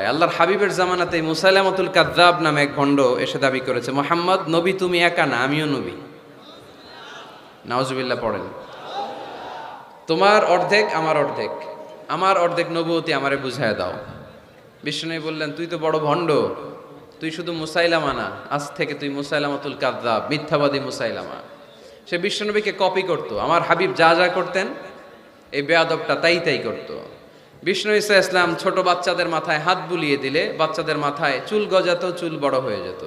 আল্লাহর হাবিবের জামানাতে মুসাইলামাতুল কাযযাব নামে এক ভণ্ড এসে দাবি করেছে, মুহাম্মদ নবী তুমি একা না, আমিও নবী। নাউজুবিল্লাহ পড়েন। তোমার অর্ধেক আমার অর্ধেক, আমার অর্ধেক নবুয়তি আমারে বুঝায় দাও। বিষ্ণু বললেন, তুই তো বড় ভণ্ড, তুই শুধু মুসাইলামা না, আজ থেকে তুই মুসাইলামাতুল কাযযাব, মিথ্যাবাদী মুসাইলামা। সে বিশ্বনবীকে কপি করত। আমার হাবিব যা যা করতেন এই বেয়াদবটা তাই তাই করত। বিষ্ণু ঈসা ইসলাম ছোট বাচ্চাদের মাথায় হাত বুলিয়ে দিলে বাচ্চাদের মাথায় চুল গজাতো, চুল বড় হয়ে যেত।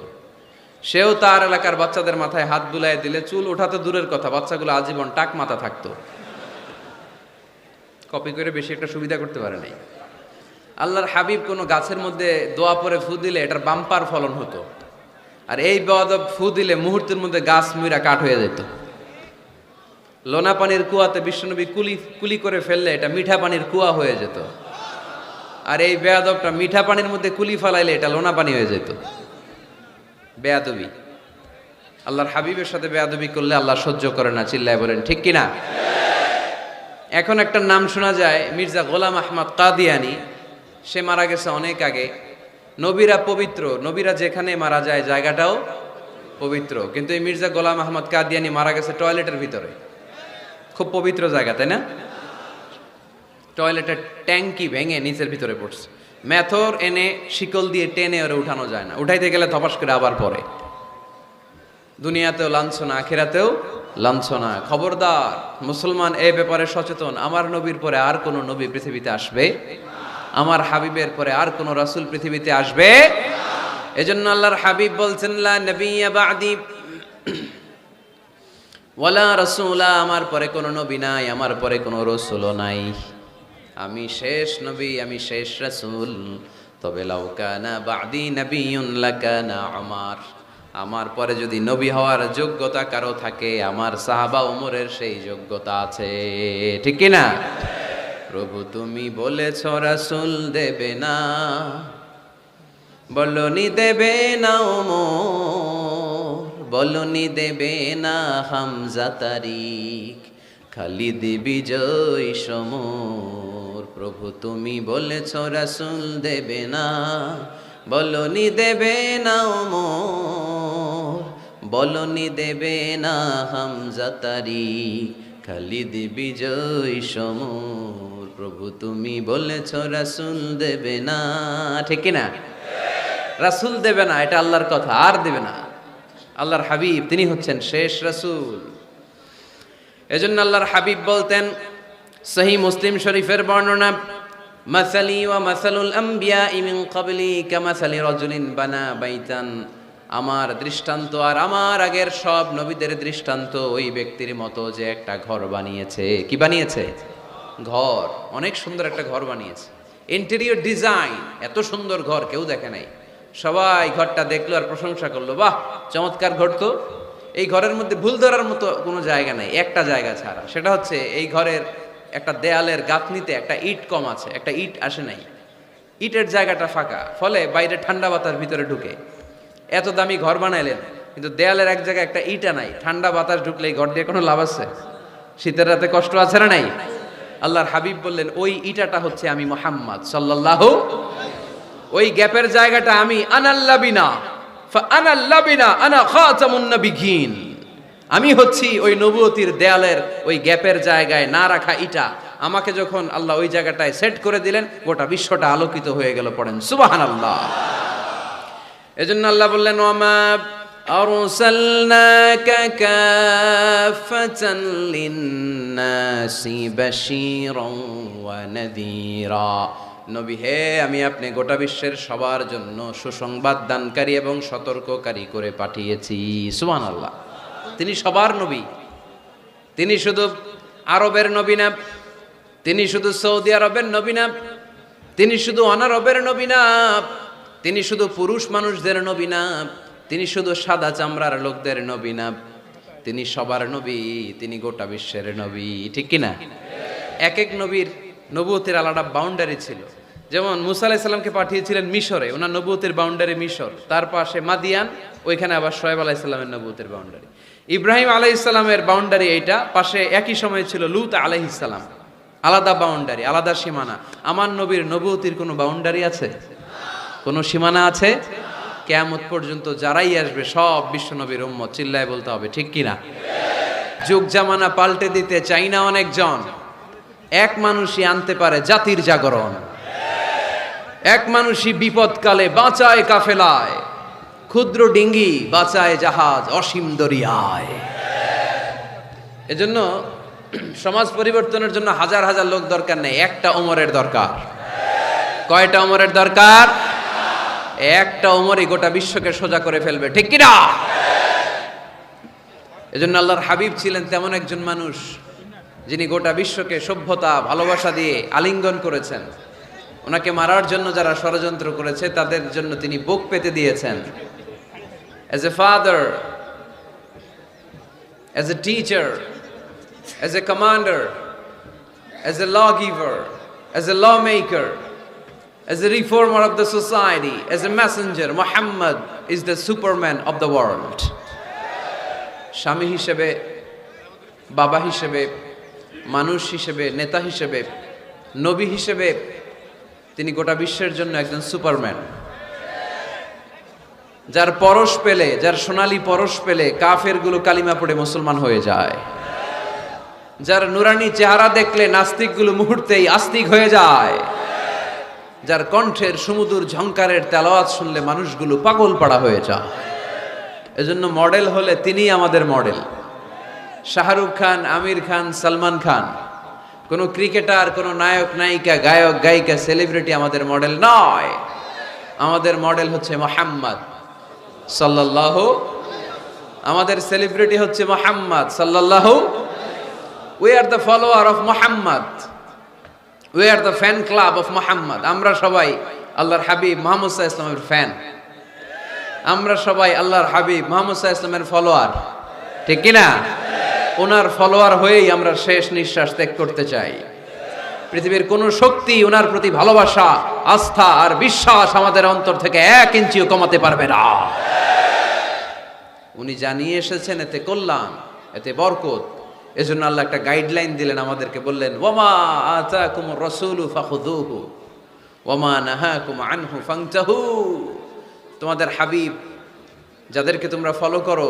সেও তার এলাকার বাচ্চাদের মাথায় হাত বুলিয়ে দিলে চুল ওঠাতে দূরের কথা, বাচ্চাগুলো আজীবন টাক মাথা থাকতো। কপি করে বেশি একটা সুবিধা করতে পারে নাই। আল্লাহর হাবিব কোনো গাছের মধ্যে দোয়া পরে ফু দিলে এটার বাম্পার ফলন হতো, আর এই বেয়াদব ফু দিলে মুহূর্তের মধ্যে গাছ মুইরা কাঠ হয়ে যেত। লোনা পানির কুয়াতে বিশ্বনবী কুলি করে ফেললে এটা মিঠা পানির কুয়া হয়ে যেত, আর এই বেয়াদবটা মিঠা পানির মধ্যে কুলি ফেলাইলে এটা লোনা পানি হয়ে যেত। বেয়াদবি, আল্লাহর হাবিবের সাথে বেয়াদবি করলে আল্লাহ সহ্য করে না। চিল্লায় বলেন ঠিক কিনা? এখন একটা নাম শোনা যায়, মির্জা গোলাম আহমদ কাদিয়ানি। সে মারা গেছে অনেক আগে। নবীরা পবিত্র, নবীরা যেখানে মারা যায় জায়গাটাও পবিত্র, কিন্তু এই মির্জা গোলাম আহমদ কাদিয়ানি মারা গেছে টয়লেটের ভিতরে। খুব পবিত্র জায়গা, তাই না? টয়লেটের ট্যাঙ্কি ভেঙে নিচের ভিতরে পড়ছে। মেথর এনে শিকল দিয়ে টেনে ওরে উঠানো যায় না, উঠাইতে গেলে ধপাস করে আবার পড়ে। দুনিয়াতেও লাঞ্ছনা, আখিরাতেও লাঞ্ছনা। খবরদার মুসলমান এ ব্যাপারে সচেতন। আমার নবীর পরে আর কোন নবী পৃথিবীতে আসবে, আমার হাবিবের পরে আর কোন রাসূল পৃথিবীতে আসবে। এজন্য আল্লাহর হাবিব বলছেন, লা নবিয়্যা বা'দি ওয়ালা রাসূলা, আমার পরে কোনো নবী নাই, আমার পরে কোনো রাসূলও নাই। আমি শেষ নবী, আমি শেষ রাসূল। তবে লাউ কানা বা'দি নাবিয়্যুন লাকানা উমর, আমার পরে যদি নবী হওয়ার যোগ্যতা কারো থাকে, আমার সাহাবা ওমরের সেই যোগ্যতা আছে। ঠিক কি না? প্রভু তুমি বলেছ রাসূল দেবে না, বলনি দেবে না ওমর, বলনি দেবে না হামজা তারিক, খালিদ বিজয় সমর। প্রভু তুমি বলেছ রাসূল দেবে না, বলনি দেবে না ওমর, বলনি দেবে না হামজা তারিক, খালিদ বিজয় সমর। প্রভু তুমি বলেছ রাসূল দেবে না। ঠিক না? রাসূল দেবে না, এটা আল্লাহর কথা, আর দেবে না। আল্লাহর হাবিব তিনি হচ্ছেন শেষ রাসূল। এজন্য আল্লাহর হাবিব বলতেন, সহিহ মুসলিম শরীফের বর্ণনা, মাসালি ওয়া মাসালুল আমবিয়াই মিন ক্বাবলি কামাসালি রাজুলিন বানা বাইতান, আমার দৃষ্টান্ত আর আমার আগের সব নবীদের দৃষ্টান্ত ওই ব্যক্তির মতো যে একটা ঘর বানিয়েছে। কি বানিয়েছে? ঘর। অনেক সুন্দর একটা ঘর বানিয়েছে। ইন্টেরিয়র ডিজাইন, এত সুন্দর ঘর কেউ দেখে নাই। সবাই ঘরটা দেখলো আর প্রশংসা করলো, বাহ চমৎকার ঘর তো। এই ঘরের মধ্যে ভুল ধরার মতো কোনো জায়গা নেই, একটা জায়গা ছাড়া, সেটা হচ্ছে এই ঘরের একটা দেয়ালের গাঁথনিতে একটা ইট কম আছে, একটা ইট আসে নাই, ইটের জায়গাটা ফাঁকা, ফলে বাইরে ঠান্ডা বাতাস ভিতরে ঢুকে। এত দামি ঘর বানাইলেন কিন্তু দেয়ালের এক জায়গায় একটা ইটা নাই, ঠান্ডা বাতাস ঢুকলে এই ঘর দিয়ে কোনো লাভ আছে? শীতের রাতে কষ্ট আছে না নাই? আল্লাহর হাবিব বললেন, ওই ইটাটা হচ্ছে আমি মুহাম্মদ সাল্লাল্লাহু, ওই গ্যাপের জায়গাটা আমি। আনাল্লাবিনা ফাআনাল্লাবিনা আনা খাতামুন নবিয়্যিন, আমি হচ্ছি ওই নবুয়তির দেয়ালের ওই গ্যাপের জায়গায় না রাখা ইটা। আমাকে যখন আল্লাহ ওই জায়গাটায় সেট করে দিলেন, গোটা বিশ্বটা আলোকিত হয়ে গেল। পড়েন সুবহানাল্লাহ। এজন্য আল্লাহ বললেন, ওয়ামা আরসালনাকা কাফাতান লিন্নাসি বাশীরান ওয়া নাযীরা, নবী হে আমি আপনি গোটা বিশ্বের সবার জন্য সুসংবাদ দানকারী এবং সতর্ককারী করে পাঠিয়েছি। সুবহানাল্লাহ। তিনি সবার নবী। তিনি শুধু আরবের নবী না, তিনি শুধু সৌদি আরবের নবী না, তিনি শুধু অনারবের নবী না, তিনি শুধু পুরুষ মানুষদের নবী না, তিনি শুধু সাদা চামড়ার লোকদের নবী না, তিনি সবার নবী, তিনি গোটা বিশ্বের নবী। ঠিক কিনা? এক এক নবীর নবুয়তের আলাদা বাউন্ডারি ছিল। যেমন মুসা আলাইহিস সালামকে পাঠিয়েছিলেন মিশরে, ওনার নবুয়তের বাউন্ডারি মিশর, তার পাশে মাদিয়ান, ওইখানে আবার শোয়েব আলাইহিস সালামের নবুয়তের বাউন্ডারি। ইব্রাহিম আলাইহিস সালামের বাউন্ডারি এইটা, পাশে একই সময়ে ছিল লূত আলাইহিস সালাম, আলাদা বাউন্ডারি, আলাদা সীমানা। আমার নবীর নবুয়তির কোনো বাউন্ডারি আছে? কোনো সীমানা আছে? কিয়ামত পর্যন্ত যারাই আসবে সব বিশ্বনবীর উম্মত, চিল্লায় বলতে হবে ঠিক কিনা? যুগ জামানা পাল্টে দিতে চাই না অনেকজন, এক মানুষই আনতে পারে জাতির জাগরণ। এক মানুষই বিপদকালে বাঁচায় কাফেলায়, ক্ষুদ্র ডিঙ্গি বাঁচায় জাহাজ অসীম দরিয়ায়। এজন্য সমাজ পরিবর্তনের জন্য হাজার হাজার লোক দরকার নেই, একটা ওমরের দরকার। কয়টা ওমরের দরকার? একটা ওমরই গোটা বিশ্বকে সোজা করে ফেলবে, ঠিক কিনা? এজন্য আল্লাহর হাবিব ছিলেন তেমন একজন মানুষ যিনি গোটা বিশ্বকে সভ্যতা ভালোবাসা দিয়ে আলিঙ্গন করেছেন। ওনাকে মারার জন্য যারা ষড়যন্ত্র করেছে তাদের জন্য তিনি বুক পেতে দিয়েছেন। As a father, as a teacher, as a commander, as a lawgiver, as a lawmaker, as a reformer of the society, as a messenger, Muhammad is the superman of the world. স্বামী হিসেবে, বাবা হিসেবে, মানুষ হিসেবে, নেতা হিসেবে, নবী হিসেবে তিনি গোটা বিশ্বের জন্য একজন সুপারম্যান। যার পরশ পেলে, যার সোনালী পরশ পেলে কাফেরগুলো কালিমা পড়ে মুসলমান হয়ে যায়। যার নুরানি চেহারা দেখলে নাস্তিকগুলো মুহূর্তেই আস্তিক হয়ে যায়। যার কণ্ঠের সুমধুর ঝংকারের তেলাওয়াত শুনলে মানুষগুলো পাগল পাড়া হয়ে যায়। এজন্য মডেল হলে তিনিই আমাদের মডেল। শাহরুখ খান, আমির খান, সালমান খান, কোনো ক্রিকেটার, কোনো নায়ক নায়িকা, গায়ক গায়িকা, সেলিব্রিটি আমাদের মডেল নয়। আমাদের মডেল হচ্ছে মুহাম্মদ সাল্লাল্লাহু। আমাদের সেলিব্রিটি হচ্ছে মুহাম্মদ সাল্লাল্লাহু। We are the follower of Muhammad, we are the fan club of Muhammad. আমরা সবাই আল্লাহর হাবিব মুহাম্মদ সাল্লাল্লাহু আলাইহি ওয়াসাল্লামের ফ্যান। আমরা সবাই আল্লাহর হাবিব মুহাম্মদ সাল্লাল্লাহু আলাইহি ওয়াসাল্লামের ফলোয়ার, ঠিক কিনা? ওনার ফলোয়ার হয়েই আমরা শেষ নিঃশ্বাস ত্যাগ করতে চাই। পৃথিবীর কোন শক্তি ওনার প্রতি ভালোবাসা, আস্থা আর বিশ্বাস আমাদের অন্তর থেকে 1 ইঞ্চিও কমাতে পারবে না। উনি জানিয়ে এসেছেন এতে কল্যাণ, এতে বরকত। এজন্য আল্লাহ একটা গাইডলাইন দিলেন আমাদেরকে, বললেন ওয়ামা আতাকুমুর রাসূলু ফাখুযুহু ওয়ামা নাহাকুম আনহু ফান্তাহু। তোমাদের হাবিব যাদেরকে তোমরা ফলো করো,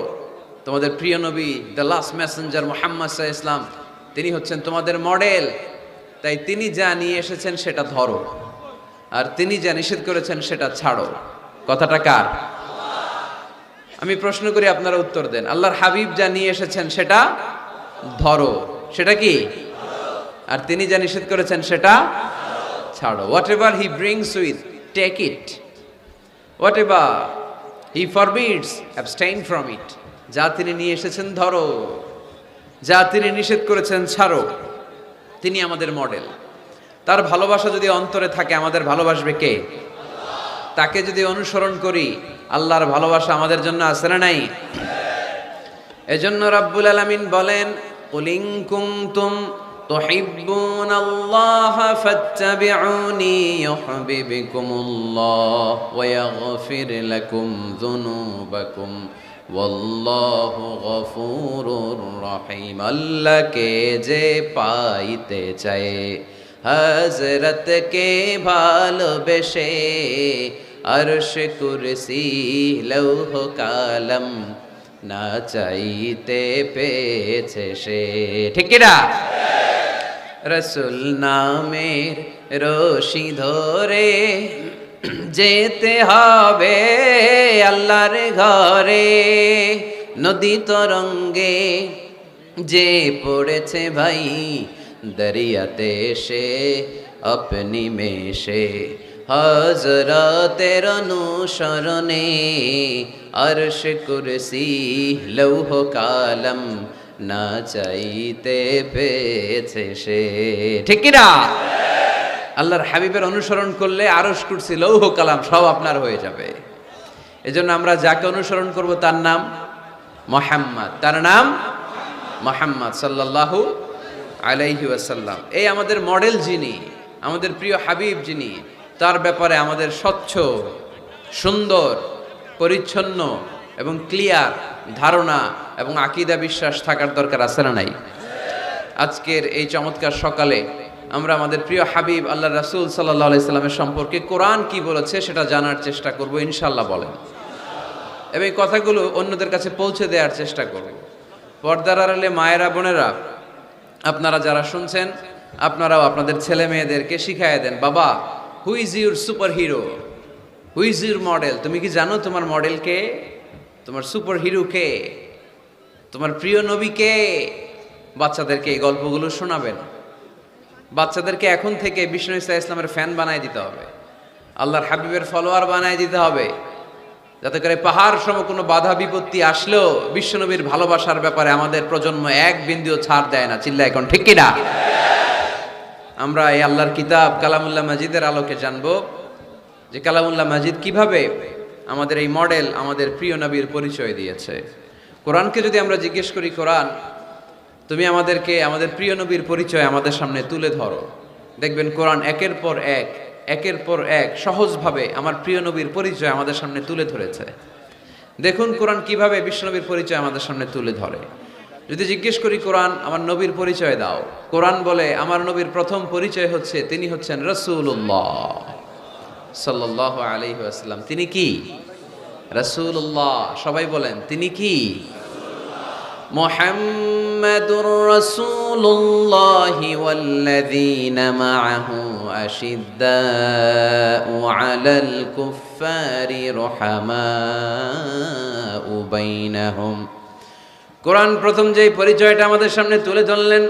তোমাদের প্রিয় নবী দ্য লাস্ট মেসেঞ্জার মুহাম্মদ সাল্লাল্লাহু আলাইহি ওয়াসাল্লাম, তিনি হচ্ছেন তোমাদের মডেল। তাই তিনি যা নিয়ে এসেছেন সেটা ধরো, আর তিনি যা নিষেধ করেছেন সেটা ছাড়ো। কথাটা কার? আমি প্রশ্ন করি, আপনারা উত্তর দেন। আল্লাহর হাবিব যা নিয়ে এসেছেন সেটা ধরো, সেটা কি? আর তিনি যা নিষেধ করেছেন সেটা ছাড়ো। Whatever he brings with, take it. Whatever he forbids, abstain from it. যা তিনি নিয়ে এসেছেন ধরো, যা তিনি নিষেধ করেছেন ছাড়ো। তিনি আমাদের মডেল। তার ভালোবাসা যদি অন্তরে থাকে, আমাদের ভালোবাসবে কে? তাকে যদি অনুসরণ করি, আল্লাহর ভালোবাসা আমাদের জন্য আছে না নাই? এজন্য রাব্বুল আলামিন বলেন, কুল ইন কুনতুম তুহিব্বুনাল্লাহা ফাত্তাবিউনি ইউহিব্বুকুমুল্লাহ ওয়া ইয়াগফির লাকুম যুনুবাকুম ওয়াল্লাহু গফুরুর রহিম। আল্লাহকে যে পাইতে চায়, হযরতকে ভালোবেসে, আরশ কুরসি লৌহ কালাম না চাইতে পেয়েছে সে, ঠিক কিনা? রাসূল নামের রশি ধরে যেতে হবে আল্লাহর ঘরে। নদী তরঙ্গে যে পড়েছে ভাই, দরিয়াতে সে আপনি মেশে, হযরতের অনুসরণে আরশ কুরসি লৌহ কালাম না চাইতে পেয়েছে সে, ঠিক কিনা? আল্লাহর হাবিবের অনুসরণ করলে আরশ কুরসি লৌহ কালাম সব আপনার হয়ে যাবে। এজন্য আমরা যাকে অনুসরণ করব তার নাম মুহাম্মদ, তার নাম মুহাম্মদ সাল্লাল্লাহু আলাইহি ওয়াসাল্লাম। এই আমাদের মডেল যিনি, আমাদের প্রিয় হাবিব যিনি, তার ব্যাপারে আমাদের স্বচ্ছ, সুন্দর, পরিচ্ছন্ন এবং ক্লিয়ার ধারণা এবং আকীদা বিশ্বাস থাকার দরকার আছে না নাই? আজকের এই চমৎকার সকালে আমরা আমাদের প্রিয় হাবিব আল্লাহ রাসূল সাল্লাল্লাহু আলাইহি সাল্লামের সম্পর্কে কোরআন কি বলেছে সেটা জানার চেষ্টা করব ইনশাআল্লাহ বলেন, এবং এই কথাগুলো অন্যদের কাছে পৌঁছে দেওয়ার চেষ্টা করব। পর্দার আড়ালে মায়েরা বোনেরা, আপনারা যারা শুনছেন, আপনারাও আপনাদের ছেলে মেয়েদেরকে শিখায় দেন, বাবা who is your super hero, who is your model, তুমি কি জানো তোমার মডেল কে, তোমার সুপার হিরো কে, তোমার প্রিয় নবী কে? বাচ্চাদেরকে এই গল্পগুলো শোনাবেন। বাচ্চাদেরকে এখন থেকে বিষ্ণু ইসা ইসলামের ফ্যান বানায় দিতে হবে, আল্লাহর হাবিবের ফলোয়ার বানায় দিতে হবে, যাতে করে পাহাড় সম কোনো বাধা বিপত্তি আসলেও বিশ্বনবীর ভালোবাসার ব্যাপারে আমাদের প্রজন্ম এক বিন্দুও ছাড় দেয় না। চিল্লা এখন ঠিক কিনা? আমরা এই আল্লাহর কিতাব কালামুল্লাহ মাজিদের আলোকে জানবো যে কালামুল্লাহ মাজিদ কিভাবে আমাদের এই মডেল, আমাদের প্রিয় নবীর পরিচয় দিয়েছে। কোরআনকে যদি আমরা জিজ্ঞেস করি, কোরআন তুমি আমাদেরকে আমাদের প্রিয় নবীর পরিচয় আমাদের সামনে তুলে ধরো, দেখবেন কোরআন একের পর এক সহজভাবে আমার প্রিয় নবীর পরিচয় আমাদের সামনে তুলে ধরেছে। দেখুন কোরআন কিভাবে বিশ্বনবীর পরিচয় আমাদের সামনে তুলে ধরে। যদি জিজ্ঞেস করি, কোরআন আমার নবীর পরিচয় দাও, কোরআন বলে আমার নবীর প্রথম পরিচয় হচ্ছে তিনি হচ্ছেন রাসূলুল্লাহ সাল্লাল্লাহু আলাইহি ওয়াসাল্লাম। তিনি কি? রাসূলুল্লাহ। সবাই বলেন তিনি কি? মুহাম্মাদুর রাসূলুল্লাহি ওয়াল্লাযীনা মাআহু আশিদ্দাউ আলাল কুফফারি রুহামাউ বাইনাহুম। কোরআন প্রথম যে পরিচয়টা আমাদের সামনে তুলে ধরলেন,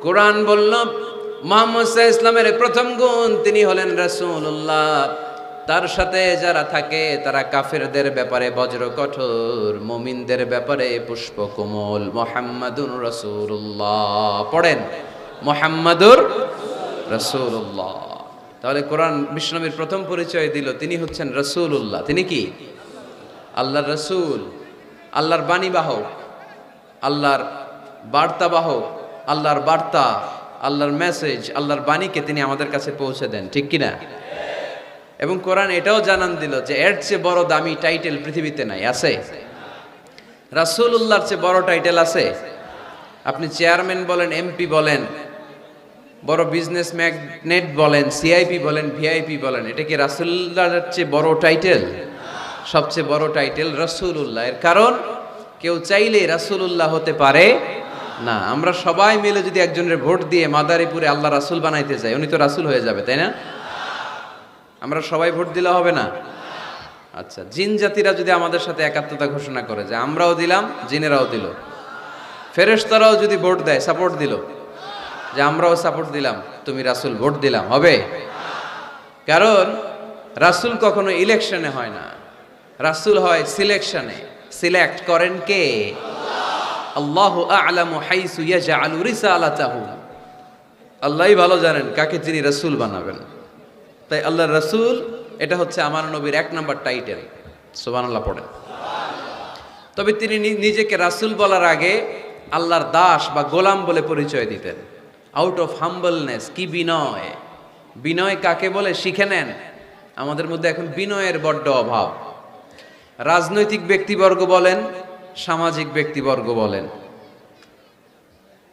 কোরআন বলল মুহাম্মদ সাল্লাল্লাহু আলাইহি ইসলামের প্রথম গুণ তিনি হলেন রাসূলুল্লাহ। তার সাথে যারা থাকে তারা কাফেরদের ব্যাপারে বজ্র কঠোর, মুমিনদের ব্যাপারে পুষ্প কোমল। মুহাম্মাদুর রাসূলুল্লাহ পড়েন, মুহাম্মাদুর রাসূলুল্লাহ। তাহলে কোরআন বিশ্বনবীর প্রথম পরিচয় দিল তিনি হচ্ছেন রাসূলুল্লাহ। তিনি কি? আল্লাহর রাসূল, আল্লাহর বাণীবাহক, আল্লাহর বার্তাবাহক, আল্লাহর বার্তা, আল্লাহর মেসেজ, আল্লাহর বাণীকে তিনি আমাদের কাছে পৌঁছে দেন, ঠিক কিনা? এবং কোরআন এটাও জানান দিল যে এর চেয়ে বড় দামি টাইটেল পৃথিবীতে নাই। আছে? রাসূলুল্লাহর চেয়ে বড় টাইটেল আছে? আপনি চেয়ারম্যান বলেন, এমপি বলেন, বড় বিজনেস ম্যাগনেট বলেন, সিআইপি বলেন, ভিআইপি বলেন, এটা কি রাসূলুল্লাহর চেয়ে বড় টাইটেল? সবচেয়ে বড় টাইটেল রাসূলুল্লাহ। এর কারণ কেউ চাইলেই রাসূলুল্লাহ হতে পারে না। আমরা সবাই মিলে যদি একজনের ভোট দিয়ে মাদারীপুরে আল্লাহ রাসূল বানাইতে যাই, উনি তো রাসূল হয়ে যাবে, তাই না? আমরা সবাই ভোট দিলে হবে না? আচ্ছা, জিন জাতিরা যদি আমাদের সাথে একাত্মতা ঘোষণা করে যে আমরাও দিলাম, জিনেরাও দিল, ফেরেশতারাও যদি ভোট দেয়, সাপোর্ট দিল যে আমরাও সাপোর্ট দিলাম, তুমি রাসূল ভোট দিলাম, হবে? কারণ রাসূল কখনো ইলেকশনে হয় না, রাসূল হয় সিলেকশনে। সিলেক্ট করেন কে? আল্লাহু আ'লামু হাইসু ইয়াজআলু রিসালাতাহু। আল্লাহই ভালো জানেন কাকে তিনি রাসূল বানাবেন। তাই আল্লাহর রাসূল এটা হচ্ছে আমার নবীর এক নাম্বার টাইটেল। সুবহানাল্লাহ পড়েন। তবে তিনি নিজেকে রাসূল বলার আগে আল্লাহর দাস বা গোলাম বলে পরিচয় দিতেন। আউট অফ হাম্বলনেস, কি বিনয়! বিনয় কাকে বলে শিখে নেন। আমাদের মধ্যে এখন বিনয়ের বড্ড অভাব। রাজনৈতিক ব্যক্তিবর্গ বলেন, সামাজিক ব্যক্তিবর্গ বলেন,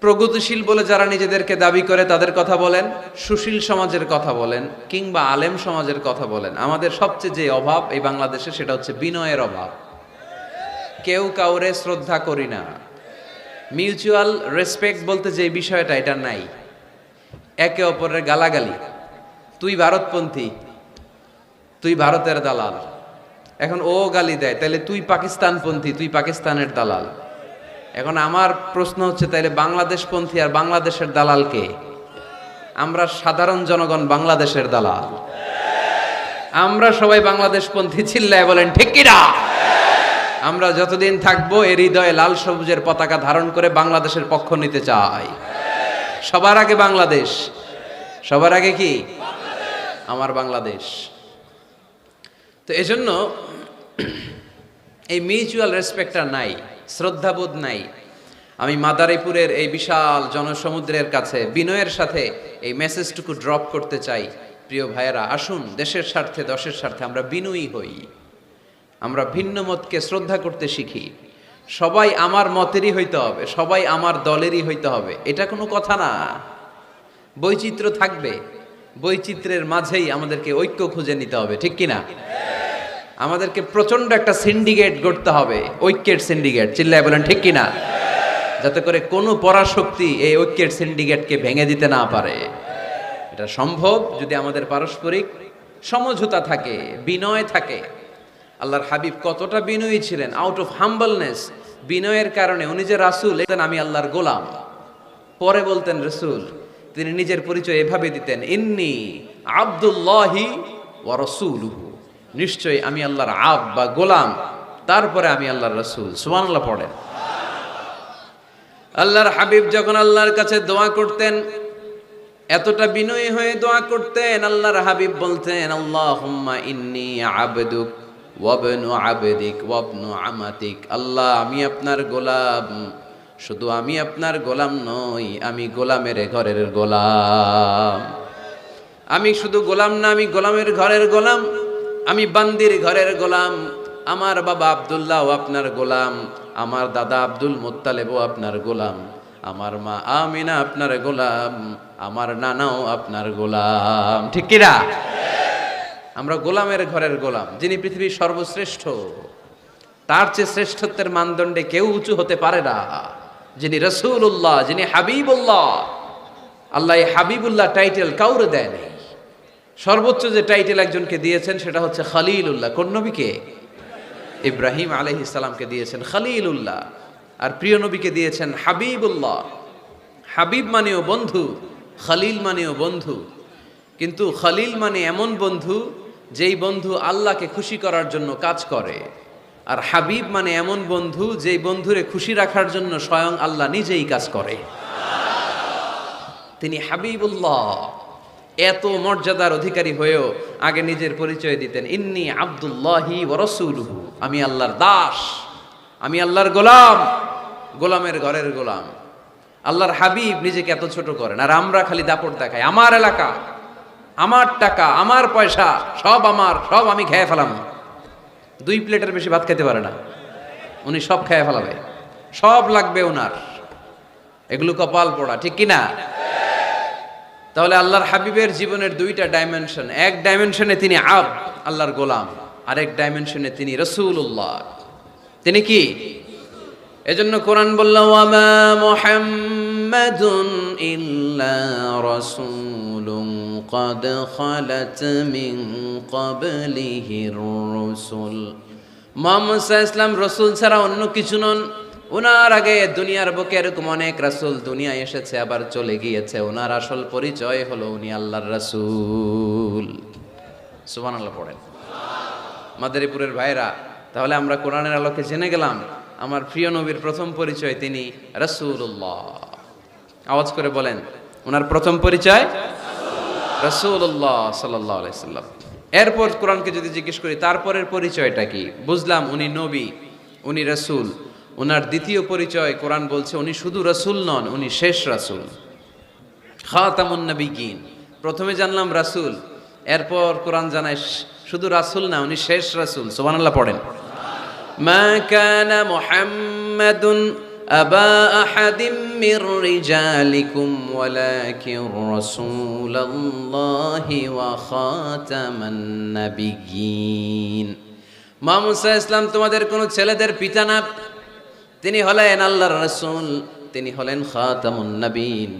প্রগতিশীল বলে যারা নিজেদেরকে দাবি করে তাদের কথা বলেন, সুশীল সমাজের কথা বলেন, কিংবা আলেম সমাজের কথা বলেন, আমাদের সবচেয়ে যে অভাব এই বাংলাদেশে সেটা হচ্ছে বিনয়ের অভাব। কেউ কাউরে শ্রদ্ধা করি না, মিউচুয়াল রেসপেক্ট বলতে যে বিষয়টা এটা নাই। একে অপরের গালাগালি, তুই ভারতপন্থী, তুই ভারতের দালাল। এখন ও গালি দেয়, তাহলে তুই পাকিস্তানপন্থী, তুই পাকিস্তানের দালাল। এখন আমার প্রশ্ন হচ্ছে, তাইলে বাংলাদেশপন্থী আর বাংলাদেশের দালাল কে? আমরা সাধারণ জনগণ বাংলাদেশের দালাল। আমরা সবাই বাংলাদেশপন্থী, চিল্লায় বলেন ঠিক কিনা? আমরা যতদিন থাকবো এর হৃদয়ে লাল সবুজের পতাকা ধারণ করে বাংলাদেশের পক্ষ নিতে চাই। সবার আগে বাংলাদেশ, সবার আগে কি? আমার বাংলাদেশ। তো এজন্য এই মিউচুয়াল রেসপেক্টটা নাই, শ্রদ্ধাবোধ নাই। আমি মাদারীপুরের এই বিশাল জনসমুদ্রের কাছে বিনয়ের সাথে এই মেসেজটুকু ড্রপ করতে চাই। প্রিয় ভাইয়েরা, আসুন দেশের স্বার্থে, দশের স্বার্থে আমরা বিনয়ী হই। আমরা ভিন্ন মতকে শ্রদ্ধা করতে শিখি। সবাই আমার মতেরই হইতে হবে, সবাই আমার দলেরই হইতে হবে, এটা কোনো কথা না। বৈচিত্র্য থাকবে, বৈচিত্র্যের মাঝেই আমাদেরকে ঐক্য খুঁজে নিতে হবে, ঠিক কিনা? আমাদেরকে প্রচন্ড একটা সিন্ডিকেট গড়তে হবে, ঐক্যের সিন্ডিকেট, চিল্লায় বলেন ঠিক কিনা? যাতে করে কোনো পরাশক্তি এই ঐক্যের সিন্ডিকেটকে ভেঙে দিতে না পারে। এটা সম্ভব যদি আমাদের পারস্পরিক সমঝোতা থাকে, বিনয় থাকে। আল্লাহর হাবিব কতটা বিনয়ী ছিলেন, আউট অফ হাম্বলনেস, বিনয়ের কারণে উনি যে রাসূল, আমি আল্লাহর গোলাম। পরে বলতেন রাসূল, তিনি নিজের পরিচয় এভাবে দিতেন, ইন্নী আব্দুল্লাহি ওয়া রাসূলুহু, নিশ্চয়ই আমি আল্লাহর আব বা গোলাম, তারপরে আমি আল্লাহর রাসূল। সুবহানাল্লাহ পড়েন। আল্লাহর হাবিব যখন আল্লাহর কাছে দোয়া করতেন, এতটা বিনয়ী হয়ে দোয়া করতেন, আল্লাহর হাবিব বলতেন, আল্লাহুম্মা ইন্নী আবদুক ওয়া ইবনু আবদিক ওয়া ইবনু আমাতিক। আল্লাহ, আমি আপনার গোলাম, শুধু আমি আপনার গোলাম নই, আমি গোলামের ঘরের গোলাম। আমি শুধু গোলাম না, আমি গোলামের ঘরের গোলাম, আমি বান্দির ঘরের গোলাম। আমার বাবা আব্দুল্লাহ ও আপনার গোলাম, আমার দাদা আব্দুল মুত্তালিব ও আপনার গোলাম, আমার মা আমিনা আপনার গোলাম, আমার নানাও আপনার গোলাম, ঠিক কিনা? আমরা গোলামের ঘরের গোলাম। যিনি পৃথিবীর সর্বশ্রেষ্ঠ, তার চেয়ে শ্রেষ্ঠত্বের মানদণ্ডে কেউ উঁচু হতে পারে না। যিনি রাসূলুল্লাহ, যিনি হাবিবুল্লাহ। আল্লাহ এই হাবিবুল্লাহ টাইটেল কাউরে দেয় নাই। সর্বোচ্চ যে টাইটেল একজনকে দিয়েছেন সেটা হচ্ছে খলিলুল্লাহ। কোন নবীকে? ইব্রাহিম আলাইহিস সালামকে দিয়েছেন খলিলুল্লাহ, আর প্রিয় নবীকে দিয়েছেন হাবিবুল্লাহ। হাবিব মানেও বন্ধু, খলিল মানেও বন্ধু। কিন্তু খলিল মানে এমন বন্ধু যেই বন্ধু আল্লাহকে খুশি করার জন্য কাজ করে, আর হাবিব মানে এমন বন্ধু যেই বন্ধুরে খুশি রাখার জন্য স্বয়ং আল্লাহ নিজেই কাজ করে। তিনি হাবিবুল্লাহ। এত মর্যাদার অধিকারী হয়েও আগে নিজের পরিচয় দিতেন, ইন্নী আব্দুল্লাহি ওয়া রাসূলুহু, আমি আল্লাহর দাস, আমি আল্লাহর গোলাম, গোলামের ঘরের গোলাম। আল্লাহর হাবিব নিজেকে এত ছোট করেন, আর আমরা খালি দাপট দেখাই, আমার এলাকা, আমার টাকা, আমার পয়সা, সব আমার, সব আমি খেয়ে ফেলাম। 2 প্লেটের বেশি ভাত খেতে পারে না, উনি সব খেয়ে ফেলাবে, সব লাগবে ওনার। এগুলো কপাল পোড়া, ঠিক কিনা? তাহলে আল্লাহর হাবিবের জীবনের 2টা ডাইমেনশন। এক ডাইমেনশনে তিনি আল্লাহর গোলাম, আরেক ডাইমেনশনে তিনি রাসূলুল্লাহ। তিনি কি? এজন্য কোরআন বলল, ওয়ামা মুহাম্মাদুন ইল্লা রাসূলুন ক্বাদ খালাত মিন ক্বাবলিহির রাসূল। মুহাম্মদ সাল্লাল্লাহু আলাইহি ওয়াসাল্লাম রাসূল ছাড়া অন্য কিছু নন। ওনার আগে দুনিয়ার বুকে এরকম অনেক রাসূল দুনিয়ায় এসেছে, আবার চলে গিয়েছে। ওনার আসল পরিচয় হলো উনি আল্লাহর রাসূল। সুবহানাল্লাহ পড়েন। মাদারীপুরের ভাইরা, তাহলে আমরা কোরআনের আলোকে জেনে গেলাম আমার প্রিয় নবীর প্রথম পরিচয় তিনি রাসূলুল্লাহ। আওয়াজ করে বলেন, ওনার প্রথম পরিচয় রাসূলুল্লাহ সাল্লাল্লাহু আলাইহি সাল্লাম। এরপর কোরআনকে যদি জিজ্ঞেস করি তারপরের পরিচয়টা কি, বুঝলাম উনি নবী, উনি রাসূল। ওনার দ্বিতীয় পরিচয় কোরআন বলছে উনি শুধু রাসূল নন, উনি শেষ রাসূল, খাতামুন নবিয়্যিন। প্রথমে জানলাম রাসূল, এরপর কোরআন জানায় শুধু রাসূল না, উনি শেষ রাসূল। সুবহানাল্লাহ পড়েন। মা কানা মুহাম্মাদুন আবা আহাদিম মির রিজালিকুম ওয়ালাকিন রাসূলুল্লাহি ওয়া খাতামান নবিয়্যিন। মুহাম্মদ সাল্লাল্লাহু আলাইহি ওয়াসাল্লাম তোমাদের কোন ছেলেদের পিতা না, তিনি হলেন আল্লাহর রাসূল, তিনি হলেন খাতামুন নবীন।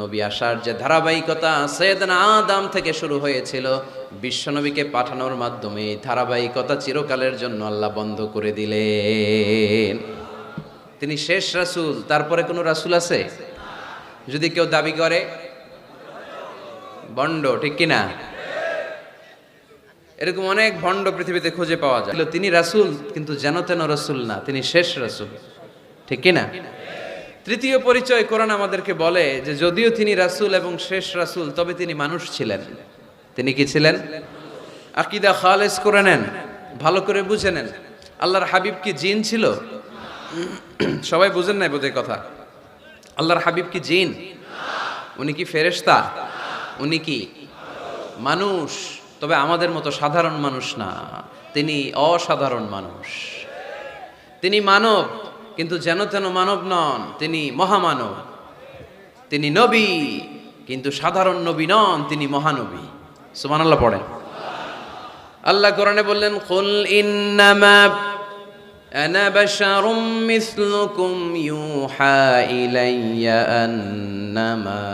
নবী আসার যে ধারাবাহিকতা সাইয়েদনা আদম থেকে শুরু হয়েছিল, বিশ্বনবীকে পাঠানোর মাধ্যমে এই ধারাবাহিকতা চিরকালের জন্য আল্লাহ বন্ধ করে দিলেন। তিনি শেষ রাসূল। তারপরে কোনো রাসূল আছে? যদি কেউ দাবি করে ভণ্ড, ঠিক কিনা? এরকম অনেক ভণ্ড পৃথিবীতে খুঁজে পাওয়া যায়। তিনি রাসূল কিন্তু যেন তেন রাসূল না, তিনি শেষ রাসূল, ঠিক কিনা? তৃতীয় পরিচয় কোরআন আমাদেরকে বলে যে যদিও তিনি রাসূল এবং শেষ রাসূল, তবে তিনি মানুষ ছিলেন। তিনি কি ছিলেন? আকীদা খালেস করে নেন, ভালো করে বুঝে নেন। আল্লাহর হাবিব কি জিন ছিল? সবাই বুঝেন নাই বোধহয় কথা। আল্লাহর হাবিব কি জিন? উনি কি ফেরেশতা? উনি কি মানুষ? তবে আমাদের মতো সাধারণ মানুষ না, তিনি অসাধারণ মানুষ। তিনি মানব, কিন্তু যেন তেন মানব নন, তিনি মহামানব। তিনি নবী, কিন্তু সাধারণ নবী নন, তিনি মহানবী। সুবহানাল্লাহ পড়েন। আল্লাহ কোরআনে বললেন, কুল ইন্নামা আনা বাশারুম মিসলুকুম ইউহা ইলাইয়া আন্নামা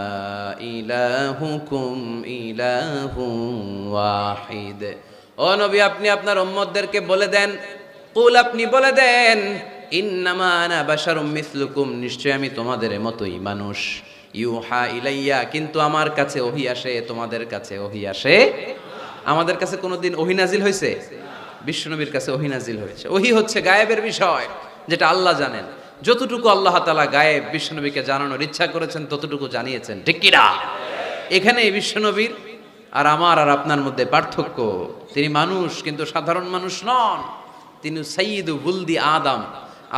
ইলাহুকুম ইলাহুন ওয়াহিদ। ও নবী, আপনি আপনার উম্মতদেরকে বলে দেন, কুল, আপনি বলে দেন, ইন্নামা আনা বাশারুম মিসলুকুম, নিশ্চয় আমি তোমাদের মতোই মানুষ। ইউহা ইলাইয়া, কিন্তু আমার কাছে ওহী আসে, তোমাদের কাছে ওহী আসে। আমাদের কাছে কোনোদিন ওহী নাজিল হয়েছে? বিশ্বনবীর কাছে ওহী নাজিল হয়েছে। ওহী হচ্ছে গায়েবের বিষয়, যেটা আল্লাহ জানেন। যতটুকু আল্লাহ তাআলা গায়েব বিশ্বনবীকে জানানোর ইচ্ছা করেছেন ততটুকু জানিয়েছেন, ঠিক কি না? এখানে বিশ্বনবীর আর আমার আর আপনার মধ্যে পার্থক্য। তিনি মানুষ, কিন্তু সাধারণ মানুষ নন। তিনি সাইয়্যিদু বুলদি আদম।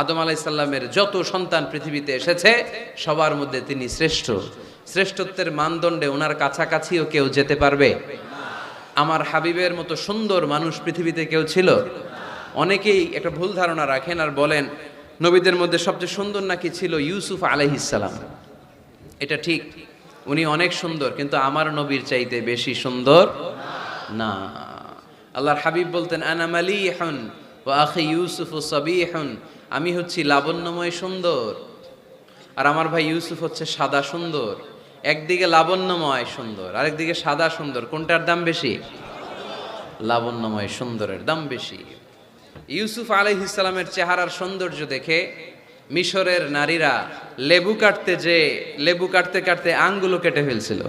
আদম আলাইহিস সালামের যত সন্তান পৃথিবীতে এসেছে সবার মধ্যে তিনি শ্রেষ্ঠ। শ্রেষ্ঠত্বের মানদণ্ডে ওনার কাছাকাছিও কেউ যেতে পারবে? আমার হাবিবের মতো সুন্দর মানুষ পৃথিবীতে কেউ ছিল? অনেকেই একটা ভুল ধারণা রাখেন আর বলেন নবীদের মধ্যে সবচেয়ে সুন্দর নাকি ছিল ইউসুফ আলাইহিস সালাম। এটা ঠিক, উনি অনেক সুন্দর, কিন্তু আমার নবীর চাইতে বেশি সুন্দর না। আল্লাহর হাবিব বলতেন, আনা মালিহুন ওয়া আখি ইউসুফ সাবিহুন, আমি হচ্ছি লাবণ্যময় সুন্দর, আর আমার ভাই ইউসুফ হচ্ছে সাদা সুন্দর। একদিকে লাবণ্যময় সুন্দর, আরেকদিকে সাদা সুন্দর, কোনটার দাম বেশি? লাবণ্যময় সুন্দরের দাম বেশি। ইউসুফ আলাইহিস সালামের চেহারার সৌন্দর্য দেখে মিশরের নারীরা লেবু কাটতে কাটতে আঙ্গুলও কেটে ফেলছিল।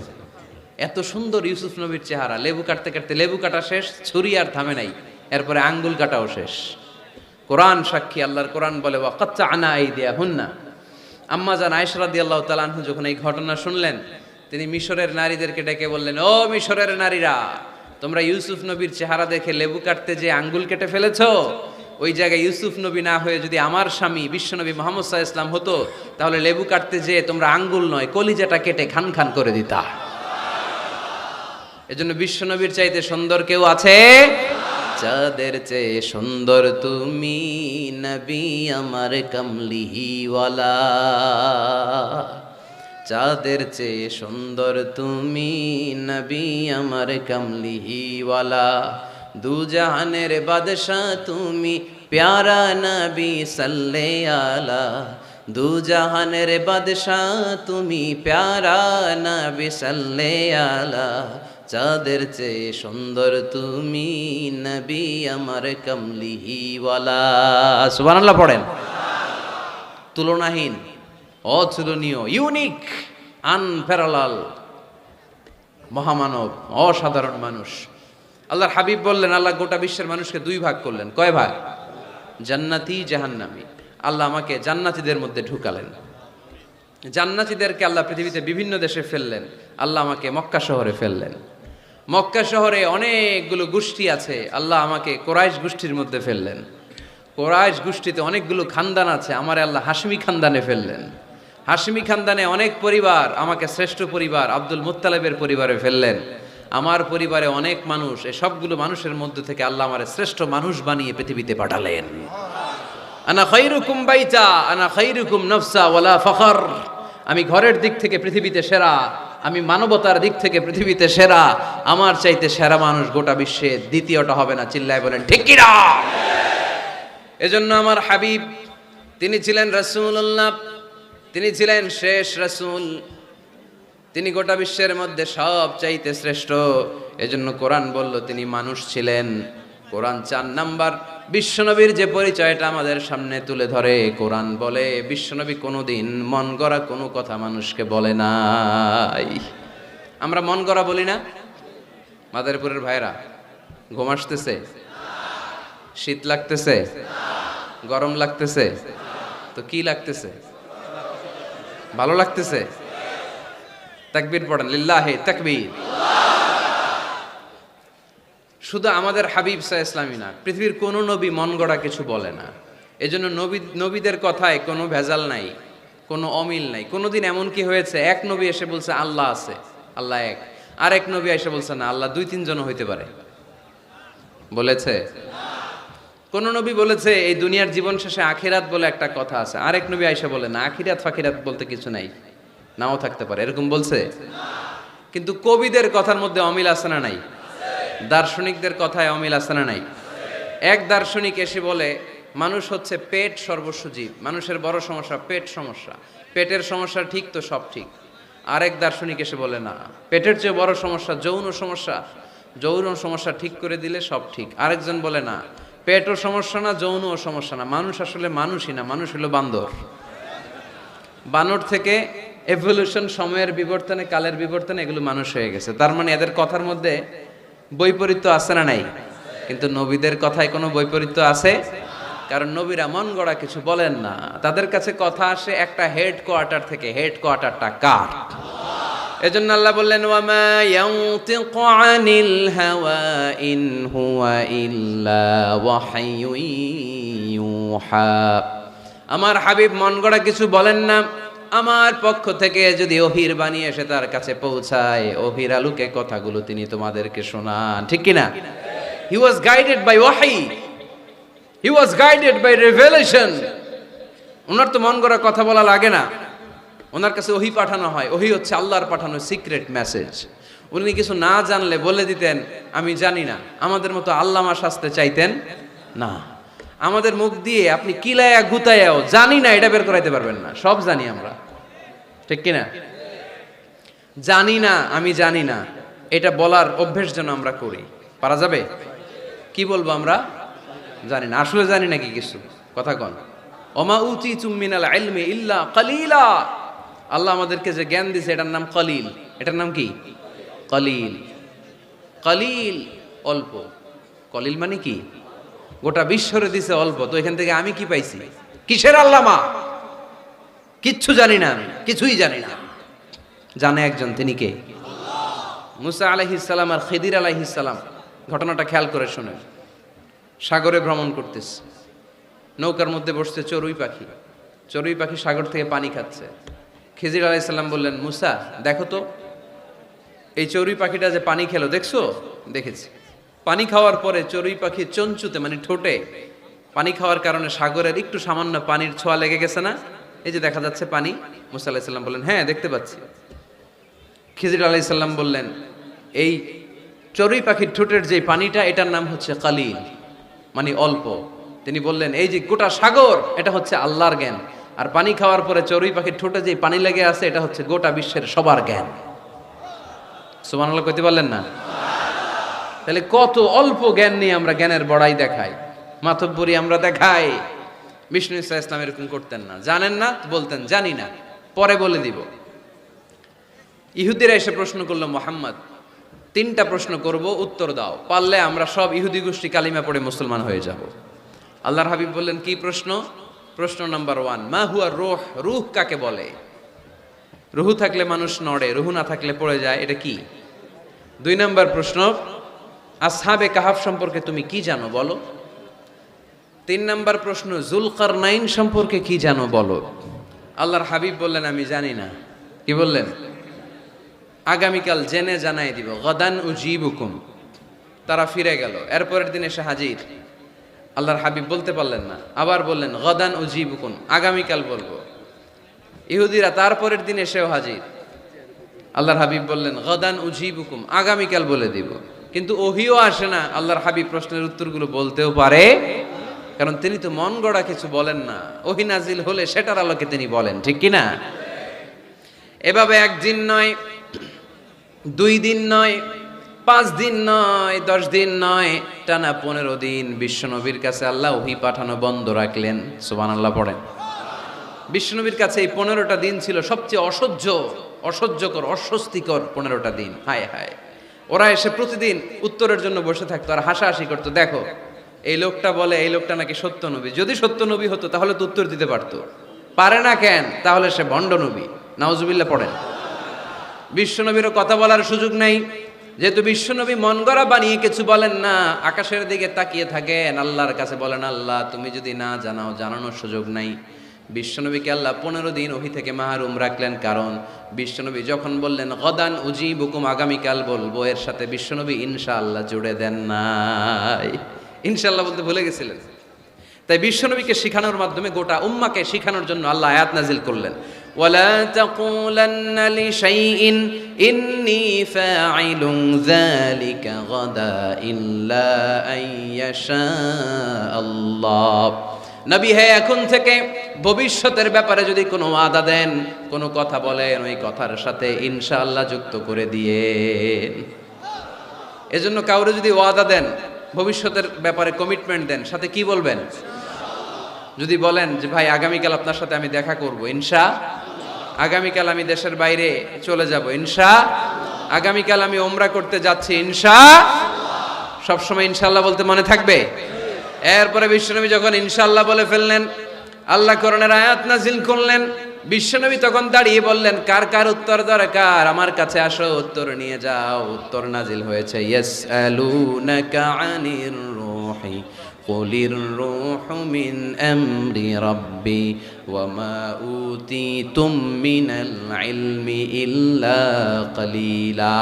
এত সুন্দর ইউসুফ নবীর চেহারা, লেবু কাটতে কাটতে লেবু কাটা শেষ, ছুরি আর থামে নাই, এরপরে আঙ্গুল কাটাও শেষ। কোরআন সাক্ষী, আল্লাহর কোরআন বলে, ওয়া কাত্তা'না আইদিয়াহুন্না। আম্মা জান আয়েশা রাদিয়াল্লাহু তাআলা আনহা যখন এই ঘটনা শুনলেন, তিনি মিশরের নারীদেরকে ডেকে বললেন, ও মিশরের নারীরা, তোমরা ইউসুফ নবীর চেহারা দেখে লেবু কাটতে যে আঙ্গুল কেটে ফেলেছো, ওই জায়গায় ইউসুফ নবী না হয়ে যদি আমার স্বামী বিশ্বনবী মুহাম্মদ সাল্লাল্লাহু আলাইহি ওয়াসাল্লাম হতো, তাহলে লেবু কাটতে যে তোমরা আঙ্গুল নয় কলিজাটা কেটে খান খান করে দিতা। এজন্য বিশ্বনবীর চাইতে সুন্দর কেউ আছে? চাঁদের চেয়ে সুন্দর তুমি নবী আমার কামলিওয়ালা, চাঁদের চেয়ে সুন্দর তুমি নবী আমার কামলিওয়ালা, দু জাহানের বাদশা তুমি প্যারা নবী সাল্লে আলা, দু জাহানের বাদশা তুমি প্যারা নবী সাল্লে আলা, চাঁদের চেয়ে সুন্দর তুমি নবী আমার কামলিওয়ালা। সুবহানাল্লাহ পড়েন। তুলনাহীন, অতুলনীয়, ইউনিক, আনপ্যারালাল, মহামানব, অসাধারণ মানুষ। আল্লাহর হাবিব বললেন, আল্লাহ গোটা বিশ্বের মানুষকে দুই ভাগ করলেন। কয় ভাগ? জান্নাতি, জাহান্নামী। আল্লাহ আমাকে জান্নাতীদের মধ্যে ঢুকালেন। জান্নাতীদেরকে আল্লাহ পৃথিবীতে বিভিন্ন দেশে ফেললেন, আল্লাহ আমাকে মক্কা শহরে ফেললেন। মক্কা শহরে অনেকগুলো গোষ্ঠী আছে, আল্লাহ আমাকে কোরাইশ গোষ্ঠীর মধ্যে ফেললেন। কোরাইশ গোষ্ঠীতে অনেকগুলো খানদান আছে, আমার আল্লাহ হাশমি খানদানে ফেললেন। হাশমি খানদানে অনেক পরিবার, আমাকে শ্রেষ্ঠ পরিবার আব্দুল মুত্তালিবের পরিবারে ফেললেন। আমার পরিবারে অনেক মানুষ, এই সবগুলো মানুষের মধ্যে থেকে আল্লাহ আমার শ্রেষ্ঠ মানুষ বানিয়ে পৃথিবীতে পাঠালেন। আনা খায়রুকুম বাইতা আনা খায়রুকুম নফসা ওয়ালা ফখর, আমি ঘরের দিক থেকে পৃথিবীতে সেরা, আমি মানবতার দিক থেকে পৃথিবীতে সেরা, আমার চাইতে সেরা মানুষ গোটা বিশ্বে দ্বিতীয়টা হবে না। চিল্লায় বলেন ঠিক কি না? এজন্য আমার হাবিব, তিনি ছিলেন রাসূলুল্লাহ, তিনি ছিলেন শেষ রাসূল, তিনি গোটা বিশ্বের মধ্যে সব চাইতে শ্রেষ্ঠ। এজন্য কোরআন বলল তিনি মানুষ ছিলেন। কোরআন 4 নাম্বার বিশ্বনবীর যে পরিচয়টা আমাদের সামনে তুলে ধরে, কোরআন বলে বিশ্বনবী কোনোদিন মন গড়া কোনো কথা মানুষকে বলে নাই। আমরা মন গড়া বলি না? মাদারীপুরের ভাইরা, ঘুম আসতেছে? শীত লাগতেছে? গরম লাগতেছে? তো কি লাগতেছে? ভালো লাগতেছে? তাকবীর পড়েন, লিল্লাহি তাকবীর। শুধু আমাদের হাবিব সাল্লাল্লাহু আলাইহি ওয়াসাল্লামই না, পৃথিবীর কোনো নবী মন গড়া কিছু বলে না। এজন্য নবীদের কথায় কোনো ভেজাল নাই, কোনো অমিল নাই। কোনোদিন এমন কি হয়েছে এক নবী এসে বলছে আল্লাহ আছে, আল্লাহ এক, আরেক নবী এসে বলছে না আল্লাহ 2-3 জন হইতে পারে? বলেছে? কোন নবী বলেছে এই দুনিয়ার জীবন শেষে আখিরাত বলে একটা কথা আছে, আরেক নবী আয়েশা বলে না আখিরাত ফাখিরাত বলতে কিছু নাই, নাও থাকতে পারে, এরকম বলছে? কিন্তু কবিদের কথার মধ্যে অমিল আছে না নাই? দার্শনিকদের কথায় অমিল আছে না নাই? এক দার্শনিক এসে বলে মানুষ হচ্ছে পেট সর্বস্ব জীব, মানুষের বড় সমস্যা পেট সমস্যা, পেটের সমস্যা ঠিক তো সব ঠিক। আরেক দার্শনিক এসে বলে না, পেটের চেয়ে বড় সমস্যা যৌন সমস্যা, যৌন সমস্যা ঠিক করে দিলে সব ঠিক। আরেকজন বলে না, পেটও সমস্যা না যৌনও সমস্যা না, মানুষ আসলে মানুষই না, মানুষ হলো বান্দর। বানর থেকে এভলিউশন, সময়ের বিবর্তনে, কালের বিবর্তনে এগুলো মানুষ হয়ে গেছে। তার মানে এদের কথার মধ্যে বৈপরীত্য আছে না নাই? কিন্তু নবীদের কথায় কোনো বৈপরীত্য আছে? কারণ নবীরা মন গড়া কিছু বলেন না, তাদের কাছে কথা আসে একটা হেড কোয়ার্টার থেকে। হেড কোয়ার্টারটা কার? এজন্য আল্লাহ বললেন ওয়ামা ইয়ানতিকু আনিল হাওয়া ইন হুয়া ইল্লা ওয়াহয়ু ইউহা। আমার হাবিব মন গড়া কিছু বলেন না, আমার পক্ষ থেকে যদি ওহির বাণী এসে তার কাছে পৌঁছায়, ওহির আলোকে কথাগুলো তিনি তোমাদেরকে শোনান, ঠিক কিনা? হি ওয়াজ গাইডেড বাই ওয়াহি, হি ওয়াজ গাইডেড বাই রেভেলেশন। ওনার তো মন গড়া কথা বলা লাগে না, ওনার কাছে ওহি পাঠানো হয়। ওহি হচ্ছে আল্লাহর পাঠানো সিক্রেট মেসেজ। উনি কিছু না জানলে বলে দিতেন আমি জানি না, আমাদের মতো আল্লামা শাস্তে চাইতেন না। আমাদের মুখ দিয়ে আপনি কিলায়া গুতায়াও জানি না এটা বের করাইতে পারবেন না, সব জানি আমরা, ঠিক কিনা? জানি না, আমি জানি না, এটা বলার অভ্যেস যেন আমরা করি। পারা যাবে? কি বলবো আমরা? জানি না। আসলে জানি নাকি কিছু? কথা কন। ওমা উতিতুম মিনাল ইলমি ইল্লা কালিলা। আল্লাহ আমাদেরকে যে জ্ঞান দিয়েছে এটার নাম কলিল। এটার নাম কি? কলিল। কলিল অল্প। কলিল মানে কি? গোটা বিশ্বরে দিছে অল্প, তো এখান থেকে আমি কি পাইছি? কিসের আল্লামা? কিচ্ছু জানি না, আমি কিছুই জানি না। জানে একজন, তিনি কে? মুসা আলাইহিস সালাম আর খিদির আলাইহিস সালাম। ঘটনাটা খেয়াল করে শুনে। সাগরে ভ্রমণ করতেছে, নৌকার মধ্যে বসছে চড়ুই পাখি। চড়ুই পাখি সাগর থেকে পানি খাচ্ছে। খিজির আলাইহিস সালাম বললেন, মুসা দেখো তো এই চড়ুই পাখিটা যে পানি খেলো, দেখছো? দেখেছি। পানি খাওয়ার পরে চড়ুই পাখি চঞ্চুতে মানে ঠোঁটে পানি খাওয়ার কারণে সাগরের একটু সামান্য পানির ছোঁয়া লেগে গেছে না? এই যে দেখা যাচ্ছে পানি। মুসা আলাইহিস সালাম বললেন, হ্যাঁ দেখতে পাচ্ছি। খিজির আলাইহিস সালাম বললেন, এই চড়ুই পাখির ঠোঁটের যে পানিটা, এটার নাম হচ্ছে কালিল, মানে অল্প। তিনি বললেন, এই যে গোটা সাগর, এটা হচ্ছে আল্লাহর জ্ঞান, আর পানি খাওয়ার পরে চড়ুই পাখির ঠোঁটে যে পানি লেগে আছে, এটা হচ্ছে গোটা বিশ্বের সবার জ্ঞান। সুবহানাল্লাহ কইতে পারলেন না? তাহলে কত অল্প জ্ঞান নিয়ে আমরা জ্ঞানের বড়াই দেখাই, মাতব্বরি আমরা দেখাই। বিষ্ণু ইসা ইসলাম এরকম করতেন না। জানেন না বলতেন জানি না, পরে বলে দিব। ইহুদিরা এসে প্রশ্ন করলো, মুহাম্মদ 3টা প্রশ্ন করব, উত্তর দাও, পারলে আমরা সব ইহুদি গোষ্ঠী কালিমা পড়ে মুসলমান হয়ে যাব। আল্লাহর হাবিব বললেন, কি প্রশ্ন? প্রশ্ন নাম্বার 1, মা হুয়া রূহ। রূহ কাকে বলে? রুহু থাকলে মানুষ নড়ে, রুহু না থাকলে পড়ে যায়, এটা কি? 2 নাম্বার প্রশ্ন, আসহাবে কাহাফ সম্পর্কে তুমি কি জানো বলো। 3 নাম্বার প্রশ্ন, জুলকারনাইন সম্পর্কে কি জানো বলো। আল্লাহর হাবিব বললেন, আমি জানি না। কি বললেন? আগামীকাল জেনে জানাই দিব। গদান উজিবুকুম। তারা ফিরে গেল, এরপরের দিন এসে হাজির। আল্লাহর হাবিব বলতে পারলেন না, আবার বললেন গদান উজিবুকুম, আগামীকাল বলবো। ইহুদিরা তারপরের দিন এসেও হাজির। আল্লাহর হাবিব বললেন গদান উজিবুকুম, আগামীকাল বলে দিব। কিন্তু ওহিও আসে না, আল্লাহর হাবিব প্রশ্নের উত্তরগুলো বলতেও পারে, কারণ তিনি তো মন গড়া কিছু বলেন না। ওহি নাজিল হলে সেটার আলোকে তিনি বলেন, ঠিক কিনা? এভাবে 1 দিন নয়, 2 দিন নয়, 5 দিন নয়, 10 দিন নয়, টানা 15 দিন বিশ্বনবীর কাছে আল্লাহ ওহী পাঠানো বন্ধ রাখলেন। সুবহানাল্লাহ পড়েন। বিশ্বনবীর কাছে এই 15টা দিন ছিল সবচেয়ে অসহ্যকর, অস্বস্তিকর 15টা দিন। হায় হায়, ওরা এসে প্রতিদিন উত্তরের জন্য বসে থাকতো আর হাসাহাসি করতো। দেখো এই লোকটা বলে এই লোকটা নাকি সত্য নবী। যদি সত্য নবী হতো তাহলে তো উত্তর দিতে পারতো, পারে না কেন? তাহলে সে ভণ্ড নবী। নাউজুবিল্লাহ পড়েন। বিশ্বনবীরও কথা বলার সুযোগ নেই, যেহেতু বিশ্বনবী মন গড়া বানিয়ে কিছু বলেন না। আকাশের দিকে তাকিয়ে থাকেন, আল্লাহর কাছে বলেন, আল্লাহ তুমি যদি না জানাও, জানানোর সুযোগ নাই। বিশ্বনবীকে আল্লাহ 15 দিন ওহী থেকে মাহরুম রাখলেন, কারণ বিশ্বনবী যখন বললেন গদান উজিবুকুম, আগামীকাল বলবো, এর সাথে বিশ্বনবী ইনশাআল্লাহ জুড়ে দেন নাই। ইনশাআল্লাহ বলতে ভুলে গেছিলেন। তাই বিশ্বনবীকে শিখানোর মাধ্যমে গোটা উম্মাকে শিখানোর জন্য আল্লাহ আয়াত নাজিল করলেন, ولا تقولن لشيء إني فاعل ذلك غدا إلا أن يشاء الله। নবী হে, এখন থেকে ভবিষ্যতের ব্যাপারে যদি কোনো ওয়াদা দেন, কোনো কথা বলেন, ওই কথার সাথে ইনশাআল্লাহ যুক্ত করে দিয়েন। এজন্য কাউরে যদি ওয়াদা দেন, ভবিষ্যতের ব্যাপারে কমিটমেন্ট দেন, সাথে কি বলবেন? যদি বলেন যে ভাই আগামীকাল আপনার সাথে আমি দেখা করব, আগামীকাল আমি দেশের বাইরে চলে যাব, আগামীকাল আমি ওমরা করতে যাচ্ছি, সবসময় ইনশাআল্লাহ বলতে মনে থাকবে। এরপরে বিশ্বনবী যখন ইনশাআল্লাহ বলে ফেললেন, আল্লাহ কোরআনের আয়াত নাজিল করলেন। বিশ্বনবী তখন দাঁড়িয়ে বললেন, কার কার উত্তর দরকার আমার কাছে আসো, উত্তর নিয়ে যাও। উত্তর নাজিল হয়েছে, ইয়াসআলুনাকা আনির রূহি কুলির রূহু মিন আমরি রাব্বি ওয়া মা উতিতুম মিনাল ইলমি ইল্লা কালিলা।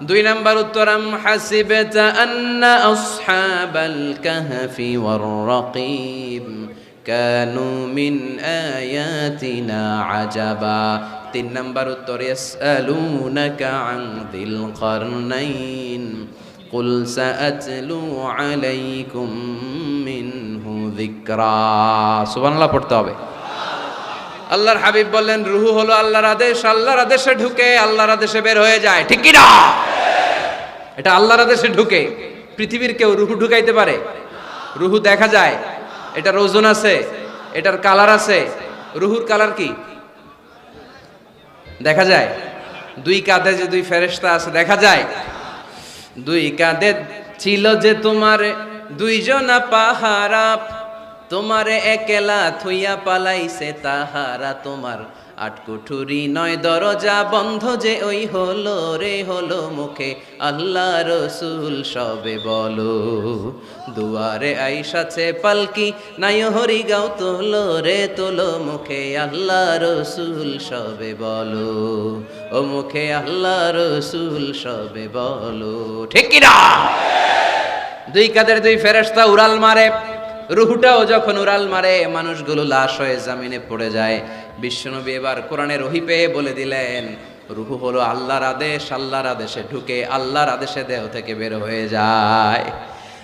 2 নাম্বার উত্তর, আম হাসিবতা আন্না আসহাবাল কাহফি ওয়ার রাকিব কানু মিন আয়াতিনা আজাবা। 3 নাম্বার উত্তর, ইয়াসআলুনাকা আন যিল কারনাইন কুল সাআতলু আলাইকুম মিনহু যিকরা। সুবহানাল্লাহ পড়তে হবে। আল্লাহর হাবিব বললেন, রূহ হলো আল্লাহর আদেশ, আল্লাহর আদেশে ঢুকে আল্লাহর আদেশে বের হয়ে যায়, ঠিক কি না? এটা আল্লাহর আদেশে ঢুকে। পৃথিবীর কেউ রূহ ঢুকাইতে পারে? রূহ দেখা যায়, এটার ওজন আছে, এটার কালার আছে। রূহুর কালার কি দেখা যায়? 2 কাঁধে যে 2 ফেরেশতা আছে দেখা যায়? 2 কাঁধে ছিল যে তোমার 2 জনা পাহারা, তোমারে একলা থুইয়া পালাইছে তাহারা। তোমার 8 কুঠুরি 9 দরজা বন্ধ যে ওই হলো রে হলো, মুখে আল্লাহ রসুল সবে বলো। দুয়ারে আইসাছে পালকি নাই হরি গাও তোলো রে তোলো, মুখে আল্লাহ রসুল সবে বলো, ও মুখে আল্লাহ রসুল সবে বলো, ঠিক কি না? 2 কাঁধের 2 ফেরেশতা উড়াল মারে। রুহুটাও যখন উড়াল মারে, মানুষগুলো লাশ হয়ে জমিনে পড়ে যায়। বিশ্বনবী এবার কোরআনের ওহী পেয়ে বলে দিলেন, রুহ হলো আল্লাহর আদেশ, আল্লাহর আদেশে ঢুকে আল্লাহর আদেশে দেহ থেকে বের হয়ে যায়।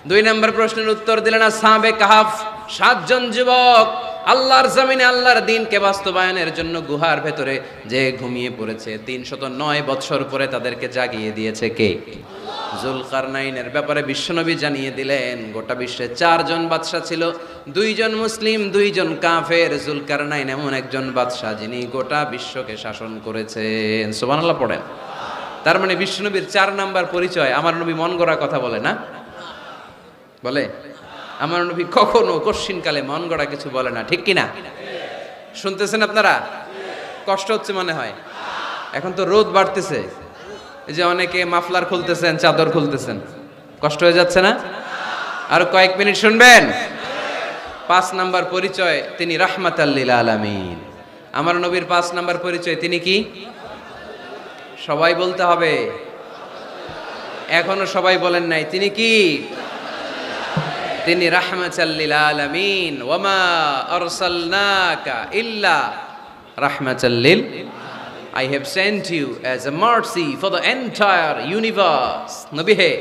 2 নম্বর প্রশ্নের উত্তর দিলেন আসহাবে কাহফ, 7 জন যুবক আল্লাহর জমিনে আল্লাহর দ্বীনকে বাস্তবায়নের জন্য গুহার ভেতরে যে ঘুমিয়ে পড়েছে। 309 বৎসর পরে তাদেরকে জাগিয়ে দিয়েছে কে? জুলকারনাইনের ব্যাপারে বিশ্বনবী জানিয়ে দিলেন, গোটা বিশ্বে 4 জন বাদশা ছিল, 2 জন মুসলিম 2 জন কাফের। জুলকারনাইন এমন একজন বাদশা যিনি গোটা বিশ্বকে শাসন করেছেন। সুবহানাল্লাহ পড়েন। তার মানে বিশ্বনবীর 4 নাম্বার পরিচয়, আমার নবী মন গড়া কথা বলে না, বলে? আমার নবী কখনো কশ্চিনকালে মন গড়া কিছু বলে না, ঠিক কি না? শুনতেছেন আপনারা? কষ্ট হচ্ছে মনে হয়। এখন তো রোদ বাড়তেছে, এই যে অনেকে মাফলার খুলতেছেন, চাদর খুলতেছেন, কষ্ট হয়ে যাচ্ছে না? আর কয়েক মিনিট শুনবেন। 5 নাম্বার পরিচয়, তিনি রাহমাতাল লিল আলামিন। আমার নবীর 5 নাম্বার পরিচয়, তিনি কি? সবাই বলতে হবে, এখনো সবাই বলেন নাই। তিনি কি? তিনি রাহমাতাল লিল আলামিন। ওয়া মা আরসালনাকা ইল্লা রাহমাতাল লিল, I have sent you as a mercy for the entire universe. নবী হে,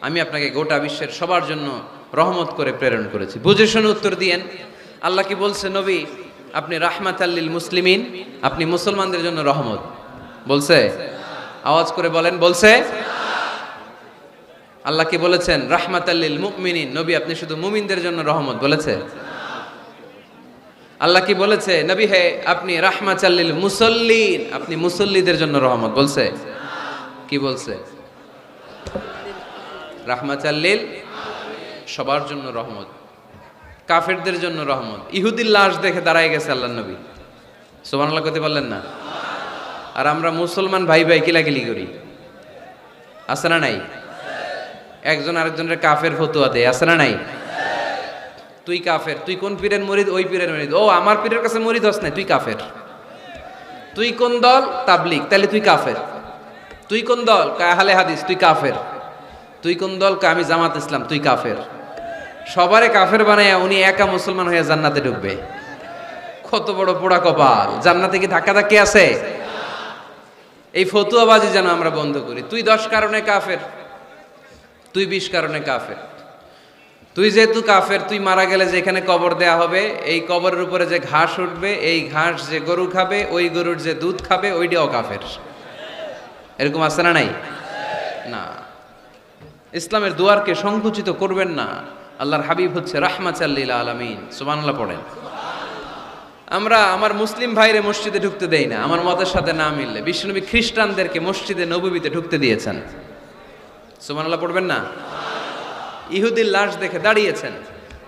আমি আপনাকে গোটা বিশ্বের সবার জন্য রহমত করে প্রেরণ করেছি। বুঝে শুনে উত্তর দিয়েন। আল্লাহ কি বলছে? নবী আপনি রাহমাতাল লিল মুসলিমিন, আপনি মুসলমানদের জন্য রহমত। বলছে? আওয়াজ করে বলেন, বলছে? আল্লাহ কি বলেছেন? রাহমাতাল লিল মুমিনিন, নবী আপনি শুধু মুমিনদের জন্য রহমত, বলেছে? আল্লাহ কি বলেছে? নবী হে আপনি রাহমাতাল লিল মুসাল্লিন, আপনি মুসল্লিদের জন্য রহমত, বলছে? কি বলছে? রাহমাতাল লিল, সবার জন্য রহমত, কাফেরদের জন্য রহমত। ইহুদির লাশ দেখে দাঁড়ায় গেছে আল্লাহর নবী, সুবহানাল্লাহ কইতে পারলেন না? আর আমরা মুসলমান ভাই ভাই কিলাকিলি করি, আছে না নাই? একজন আরেকজনের কাফের ফতোয়া দেয়, আছে না নাই? তুই কাফের, তুই কোন পীরের মুরিদ? ওই পীরের মুরিদ। ও আমার পীরের কাছে মুরিদ হস না, তুই কাফের। তুই কোন দল? তাবলীগ, তাহলে তুই কাফের। তুই কোন দল? আহলে হাদিস, তুই কাফের। তুই কোন দল? আমি জামাত ইসলাম, তুই কাফের। সবারে কাফের বানায়া উনি একা মুসলমান হয়ে জান্নাতে ঢুকবে। কত বড় পোড়া কপাল! জান্নাতে কি ধাক্কাধাক্কি আছে? এই ফতুয়াবাজি যেন আমরা বন্ধ করি। তুই 10 কারণে কাফের, তুই 20 কারণে কাফের। তুই যেহেতু কাফের, তুই মারা গেলে যেখানে কবর দেয়া হবে, এই কবরের উপরে যে ঘাস উঠবে, এই ঘাস যে গরু খাবে, ওই গরুর যে দুধ খাবে, ওইটাও কাফের। এরকম আছে না নাই? না। ইসলামের দুয়ারকে সংকুচিত করবেন না। আল্লাহর হাবিব হচ্ছে রাহমাতাল লিল আলামিন। সুবহানাল্লাহ পড়েন। আমরা আমার মুসলিম ভাইরে মসজিদে ঢুকতে দেই না, আমার মতের সাথে না মিললে। বিশ্বনবী খ্রিস্টানদেরকে মসজিদে নববীতে ঢুকতে দিয়েছেন। সুবহানাল্লাহ পড়বেন না? ইহুদির লাশ দেখে দাঁড়িয়েছেন।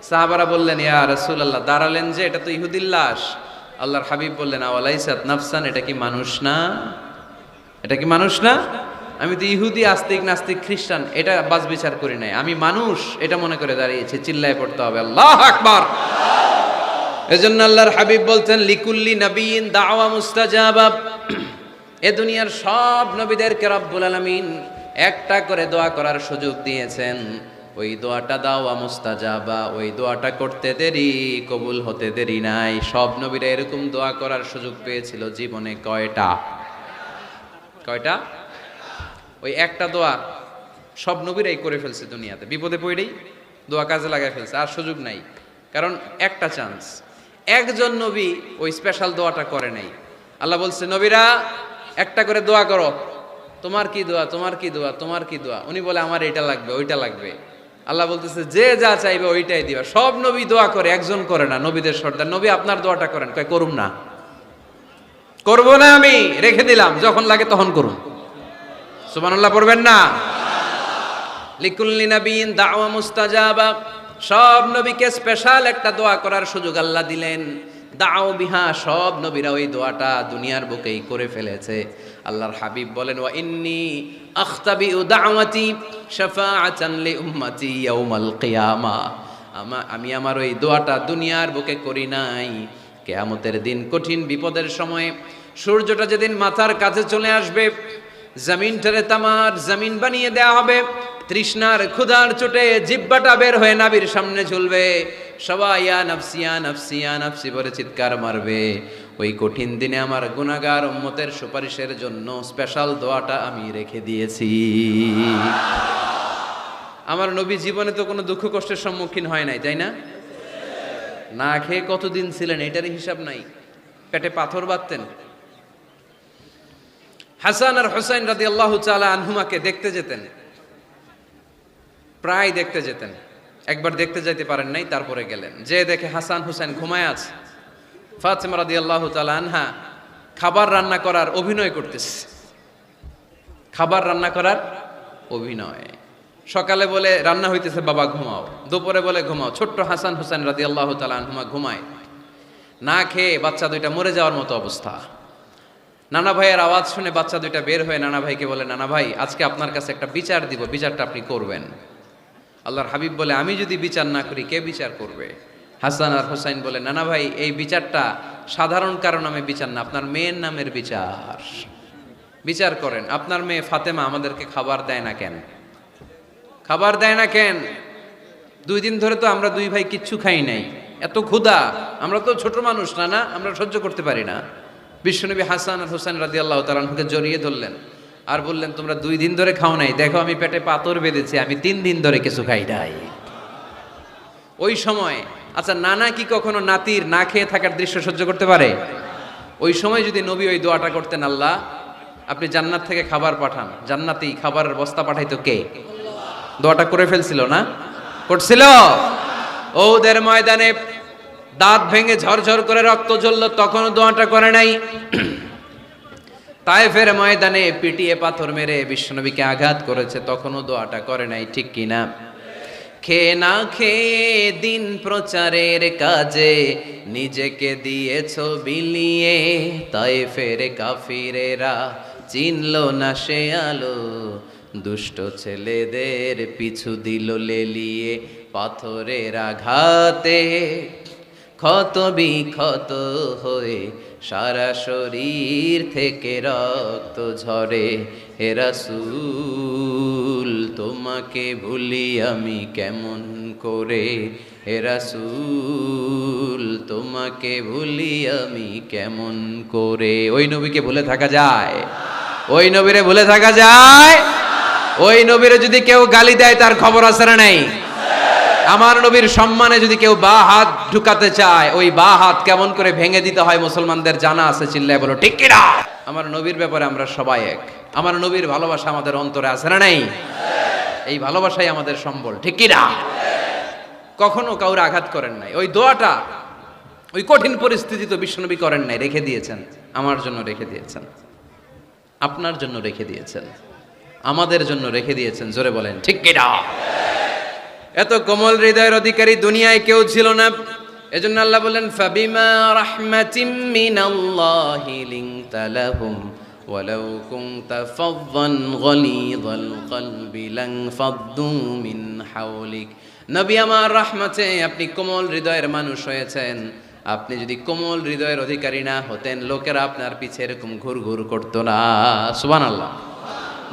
সাহাবারা বললেন, ইয়া রাসূলুল্লাহ, দাঁড়ালেন যে, এটা তো ইহুদির লাশ। আল্লাহর হাবিব বললেন, আওয়ালাইসাত নাফসান, এটা কি মানুষ না? এটা কি মানুষ না? আমি তো ইহুদি, আস্তিক, নাস্তিক, খ্রিস্টান এটা বাজ বিচার করি নাই, আমি মানুষ এটা মনে করে দাঁড়িয়েছি। চিল্লায় পড়তে হবে আল্লাহু আকবার। এজন্য আল্লাহর হাবিব বলতেন, লিকুল্লি নবিয়িন দাওয়া মুস্তাজাবা। এ দুনিয়ার সব নবীদেরকে রব্বুল আলামিন একটা করে দোয়া করার সুযোগ দিয়েছেন। ওই দোয়াটা দাওয়া মুস্তাজাবা, ওই দোয়াটা করতে দেরি, কবুল হতে দেরি নাই। সব নবীরা এরকম দোয়া করার সুযোগ পেয়েছিল জীবনে। কয়টা? ওই একটা দোয়া সব নবীরাই করে ফেলছে দুনিয়াতে। বিপদে পড়েই দোয়া কাজে লাগায় ফেলছে, আর সুযোগ নাই। কারণ একটা চান্স, একজন নবী ওই স্পেশাল দোয়াটা করে নাই। আল্লাহ বলছে, নবীরা একটা করে দোয়া করো। তোমার কি দোয়া, তোমার কি দোয়া, তোমার কি দোয়া? উনি বলে, আমার এটা লাগবে, ওইটা লাগবে। আল্লাহ বলতেছে, যে যা চাইবে ওইটাই দিবা। সব নবী দোয়া করে, একজন করে না। নবীদের সর্দার নবী, আপনার দোয়াটা করেন। কয়, করুম না, করবো না, আমি রেখে দিলাম, যখন লাগে তখন করুন। সুবহানাল্লাহ পড়বেন না? লিকুল্লি নবিয়িন দাওয়া মুস্তাজাবা। সব নবীকে স্পেশাল একটা দোয়া করার সুযোগ আল্লাহ দিলেন। দাও বিহা, সব নবীরা ওই দোয়াটা দুনিয়ার বুকেই করে ফেলেছে। আল্লাহর হাবিব বলেন, ওয়া ইন্নী আখতাবিউ দাওয়াতি শাফাআতান লি উম্মতি ইয়াউমাল কিয়ামা। আমি আমার ওই দোয়াটা দুনিয়ার বুকে করি নাই, কিয়ামতের দিন কঠিন বিপদের সময়ে, সূর্যটা যেদিন মাথার কাছে চলে আসবে, জমিনটারে তামার জমিন বানিয়ে দেয়া হবে, তৃষ্ণার ক্ষুধার চোটে জিহ্বাটা বের হয়ে নাবির সামনে ঝুলবে, সবাই ইয়া নাফসি ইয়া নাফসি ইয়া নাফসি বলে চিৎকার মারবে। ওই কঠিন দিনে আমার গুনাহগার উম্মতের সুপারিশের জন্য স্পেশাল দোয়াটা আমি রেখে দিয়েছি। আমার নবী জীবনে তো কোনো দুঃখ কষ্টের সম্মুখীন হয় নাই, তাই না? না খেয়ে কতদিন ছিলেন এটারই হিসাব নাই। পেটে পাথর বাঁধতেন। হাসান আর হুসাইন রাদিয়াল্লাহু তাআলা আনহুমাকে দেখতে যেতেন, প্রায় দেখতে যেতেন। একবার দেখতে যাইতে পারেন নাই, তারপরে গেলেন। যে দেখে হাসান হুসাইন ঘুমায় আছে। ফাতিমা রাদিয়াল্লাহু তাআলা আনহা খাবার রান্না করার অভিনয় করতেছে। খাবার রান্না করার অভিনয়। সকালে বলে রান্না হইতেছে, বাবা ঘুমাও। দুপুরে বলে ঘুমাও। ছোট্ট হাসান হুসাইন রাদিয়াল্লাহু তাআলা আনহুমা ঘুমায়। না খেয়ে বাচ্চা দুইটা মরে যাওয়ার মতো অবস্থা। নানা ভাইয়ের আওয়াজ শুনে বাচ্চা দুইটা বের হয়ে নানা ভাইকে বলে, নানা ভাই, আজকে আপনার কাছে একটা বিচার দিব, বিচারটা আপনি করবেন। আল্লাহর হাবিব বলে, আমি যদি বিচার না করি কে বিচার করবে? হাসান আর হুসাইন বলে, নানা ভাই, এই বিচারটা সাধারণ কারণ নামে বিচার না, আপনার মেয়ের নামের বিচার। বিচার করেন, আপনার মেয়ে ফাতেমা আমাদেরকে খাবার দেয় না কেন? খাবার দেয় না কেন? 2 দিন ধরে তো আমরা দুই ভাই কিচ্ছু খাই নাই, এত ক্ষুধা, আমরা তো ছোট মানুষ না, না আমরা সহ্য করতে পারি না। বিশ্বনবী হাসান আর হুসাইন রাদিয়াল্লাহু তাআলা আনহুকে জড়িয়ে ধরলেন আর বললেন, তোমরা 2 দিন ধরে খাও নাই, দেখো আমি পেটে পাথর বেঁধেছি, আমি 3 দিন ধরে কিছু খাই নাই। ওই সময় আচ্ছা, নানা কি কখনো নাতির না খেয়ে থাকার দৃশ্য সহ্য করতে পারে? ওই সময় যদি নবী ওই দোয়াটা করতেন, আল্লাহ আপনি জান্নাত থেকে খাবার পাঠান, জান্নাতি খাবারের বস্তা পাঠাইতো কে? দোয়াটা করে ফেলছিল না? করছিল? ওদের ময়দানে দাঁত ভেঙে ঝরঝর করে রক্ত ঝরল, তখনও দোয়াটা করে নাই। তায়েফের ময়দানে পিটিয়ে পাথর মেরে বিশ্বনবীকে আঘাত করেছে, তখনও দোয়াটা করে নাই, ঠিক কিনা? খেয়ে না খেয়ে দিন প্রচারের কাজে নিজেকে দিয়েছ বিলিয়ে, তায়েফের কাফিরেরা চিনল না সে আলো, দুষ্ট ছেলেদের পিছু দিল লেলিয়ে, পাথরের আঘাতে ক্ষত বিক্ষত হয়ে সারা শরীর থেকে রক্ত ঝরে। হে রাসূল, তোমাকে ভুলি আমি কেমন করে, হে রাসূল তোমাকে ভুলি আমি কেমন করে। ওই নবীকে ভুলে থাকা যায়? ওই নবীরে ভুলে থাকা যায়? ওই নবীরে যদি কেউ গালি দেয় তার খবর আছে না নাই? আমার নবীর সম্মানে যদি কেউ বা হাত ঢুকাতে চায়, ওই বা হাত কেমন করে ভেঙে দিতে হয় মুসলমানদের জানা আছে। চিল্লায় বলো ঠিক কিনা? আমার নবীর ব্যাপারে আমরা সবাই এক। আমার নবীর ভালোবাসা আমাদের অন্তরে আছে না নাই? এই ভালোবাসাই আমাদের সম্বল, ঠিক কিনা? কখনো কাউরে আঘাত করেন নাই। ওই দোয়াটা ওই কঠিন পরিস্থিতি তো বিশ্বনবী করেন নাই, রেখে দিয়েছেন। আমার জন্য রেখে দিয়েছেন, আপনার জন্য রেখে দিয়েছেন, আমাদের জন্য রেখে দিয়েছেন। জোরে বলেন ঠিক কিনা? এত কোমল হৃদয়ের অধিকারী দুনিয়ায় কেউ ছিল না। এজন্য আল্লাহ বলেন, ফাবিমা রাহমাতিম মিনাল্লাহি লিনতা লাহুম ওয়ালাউ কুনতা ফাযযান গলীযাল কলবি লানফাদ্দু মিন হাওলিক। নবী আমার রহমতে আপনি কোমল হৃদয়ের মানুষ হয়েছেন। আপনি যদি কোমল হৃদয়ের অধিকারী না হতেন, লোকেরা আপনার পিছে এরকম ঘুরঘুর করতো না। সুবহানাল্লাহ।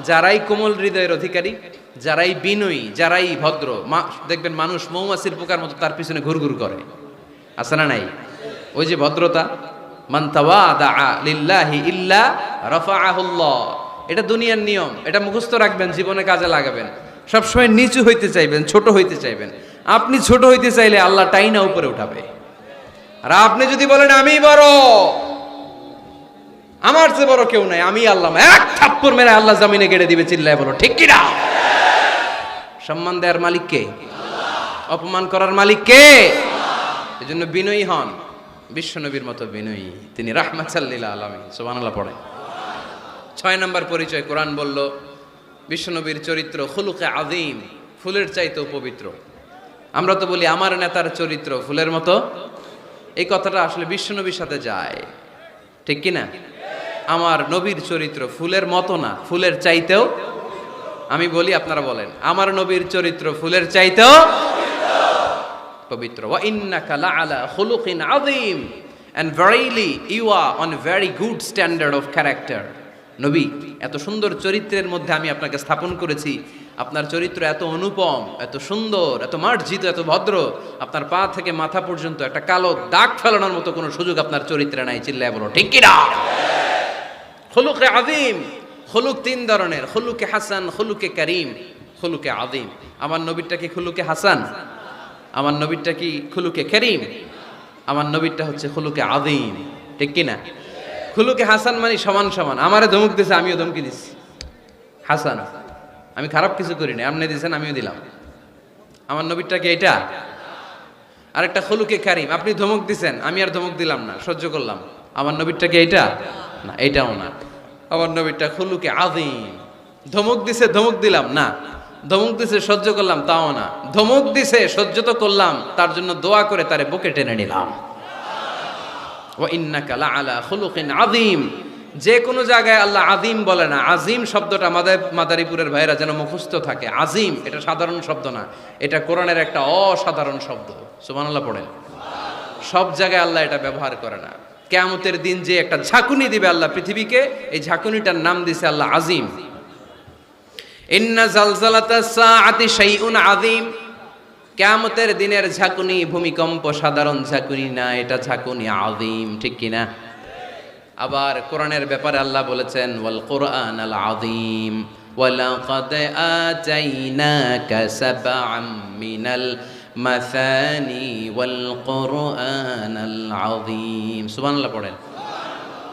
যারাই কোমল হৃদয়ের অধিকারী, যারাই বিনয়ী, যারাই ভদ্র, দেখবেন মানুষ মৌমাছির পোকার মতো তার পিছনে ঘুরঘুর করে, আছে না নাই? ওই যে ভদ্রতা, মান তাওয়াদা লিল্লাহি ইল্লা রাফাআহুল্লাহ, এটা দুনিয়ার নিয়ম। এটা মুখস্থ রাখবেন, জীবনে কাজে লাগাবেন। সবসময় নিচু হইতে চাইবেন, ছোট হইতে চাইবেন। আপনি ছোট হইতে চাইলে আল্লাহ টাইনা উপরে উঠাবে। আর আপনি যদি বলেন আমি বড়, আমার চেয়ে বড় কেউ নাই, আমি আল্লাহ, এক থাপ্পড় মেরে আল্লাহ জমিনে গেড়ে দিবে। চিল্লায় বলো ঠিক কিনা? সম্মান দেওয়ার মালিক কে? অপমান করার মালিক কে? এজন্য বিনয়ী হন, বিশ্বনবীর মতো বিনয়ী। তিনি রাহমাতাল লিল আলামিন। সুবহানাল্লাহ পড়ে। 6 নম্বর পরিচয় কোরআন বলল, বিশ্বনবীর চরিত্র খুলুকে আযীম, ফুলের চাইতেও পবিত্র। আমরা তো বলি আমার নেতার চরিত্র ফুলের মতো। এই কথাটা আসলে বিশ্বনবীর সাথে যায়, ঠিক কিনা? আমার নবীর চরিত্র ফুলের মতো না, ফুলের চাইতেও। আমি বলি, আপনারা বলেন, আমার নবীর চরিত্র ফুলের চাইতেও পবিত্র। ওয়া ইন্নাকা লাআলা খুলুকিন আযীম, and verily you are on a very good standard of character. নবী, এত সুন্দর চরিত্রের মধ্যে আমি আপনাকে স্থাপন করেছি। আপনার চরিত্র এত অনুপম, এত সুন্দর, এত মার্জিত, এত ভদ্র, আপনার পা থেকে মাথা পর্যন্ত একটা কালো দাগ ফেলানোর মতো কোনো সুযোগ আপনার চরিত্রে নাই। চিল্লায় বলো ঠিক কিনা? খুলুকে আযীম। খুলুক 3 ধরনের, খুলুকে হাসান, খুলুকে কারীম, খুলুকে আযীম। আমার নবীরটা কি খুলুকে হাসান? আমার নবীরটা কি খুলুকে কারীম? আমার নবীরটা হচ্ছে খুলুকে আযীম, ঠিক কিনা? খুলুকে হাসান মানে সমান সমান। আমারে ধমক দিছে, আমিও ধমকি দিছি, হাসান। আমি খারাপ কিছু করি না, আপনি দিয়েছেন আমিও দিলাম। আমার নবীরটা কি এটা? আরেকটা খুলুকে কারীম, আপনি ধমক দিছেন, আমি আর ধমক দিলাম না, সহ্য করলাম। আমার নবীরটা কি এটা? না, এটাও না। আমার নবীরটা খুলুকে আযীম। ধমক দিছে, ধমক দিলাম না। ধমক দিছে, সহ্য করলাম, তাও না। ধমক দিছে, সহ্য তো করলাম, তার জন্য দোয়া করে তারে বুকে টেনে নিলাম। ওয়া ইন্নাকা লাআলা খুলুকিন আযীম। যে কোনো জায়গায় আল্লাহ আযীম বলে না। আযীম শব্দটা মাদারীপুরের ভাইরা যেন মুখস্থ থাকে। আযীম এটা সাধারণ শব্দ না, এটা কোরআনের একটা অসাধারণ শব্দ। সুবহানাল্লাহ পড়েন। সব জায়গায় আল্লাহ এটা ব্যবহার করে না। কিয়ামতের দিন যে একটা ঝাঁকুনি দিবে আল্লাহ পৃথিবীকে, এই ঝাঁকুনিটার নাম দিয়েছে আল্লাহ আযীম। ইন্না জালজালাতাস সাআতি শাইউন আযীম। কিয়ামতের দিনের ঝাঁকুনি ভূমিকম্প সাধারণ ঝাঁকুনি না, এটা ঝাঁকুনি আযীম, ঠিক কিনা? আবার কোরআনের ব্যাপারে আল্লাহ বলেছেন, ওয়াল কুরআনাল আযীম ওয়ালাকাদ আতাইনাকা সাবআম মিনাল মাসানি ওয়াল কুরআনাল আযীম। সুবহানাল্লাহ পড়েন।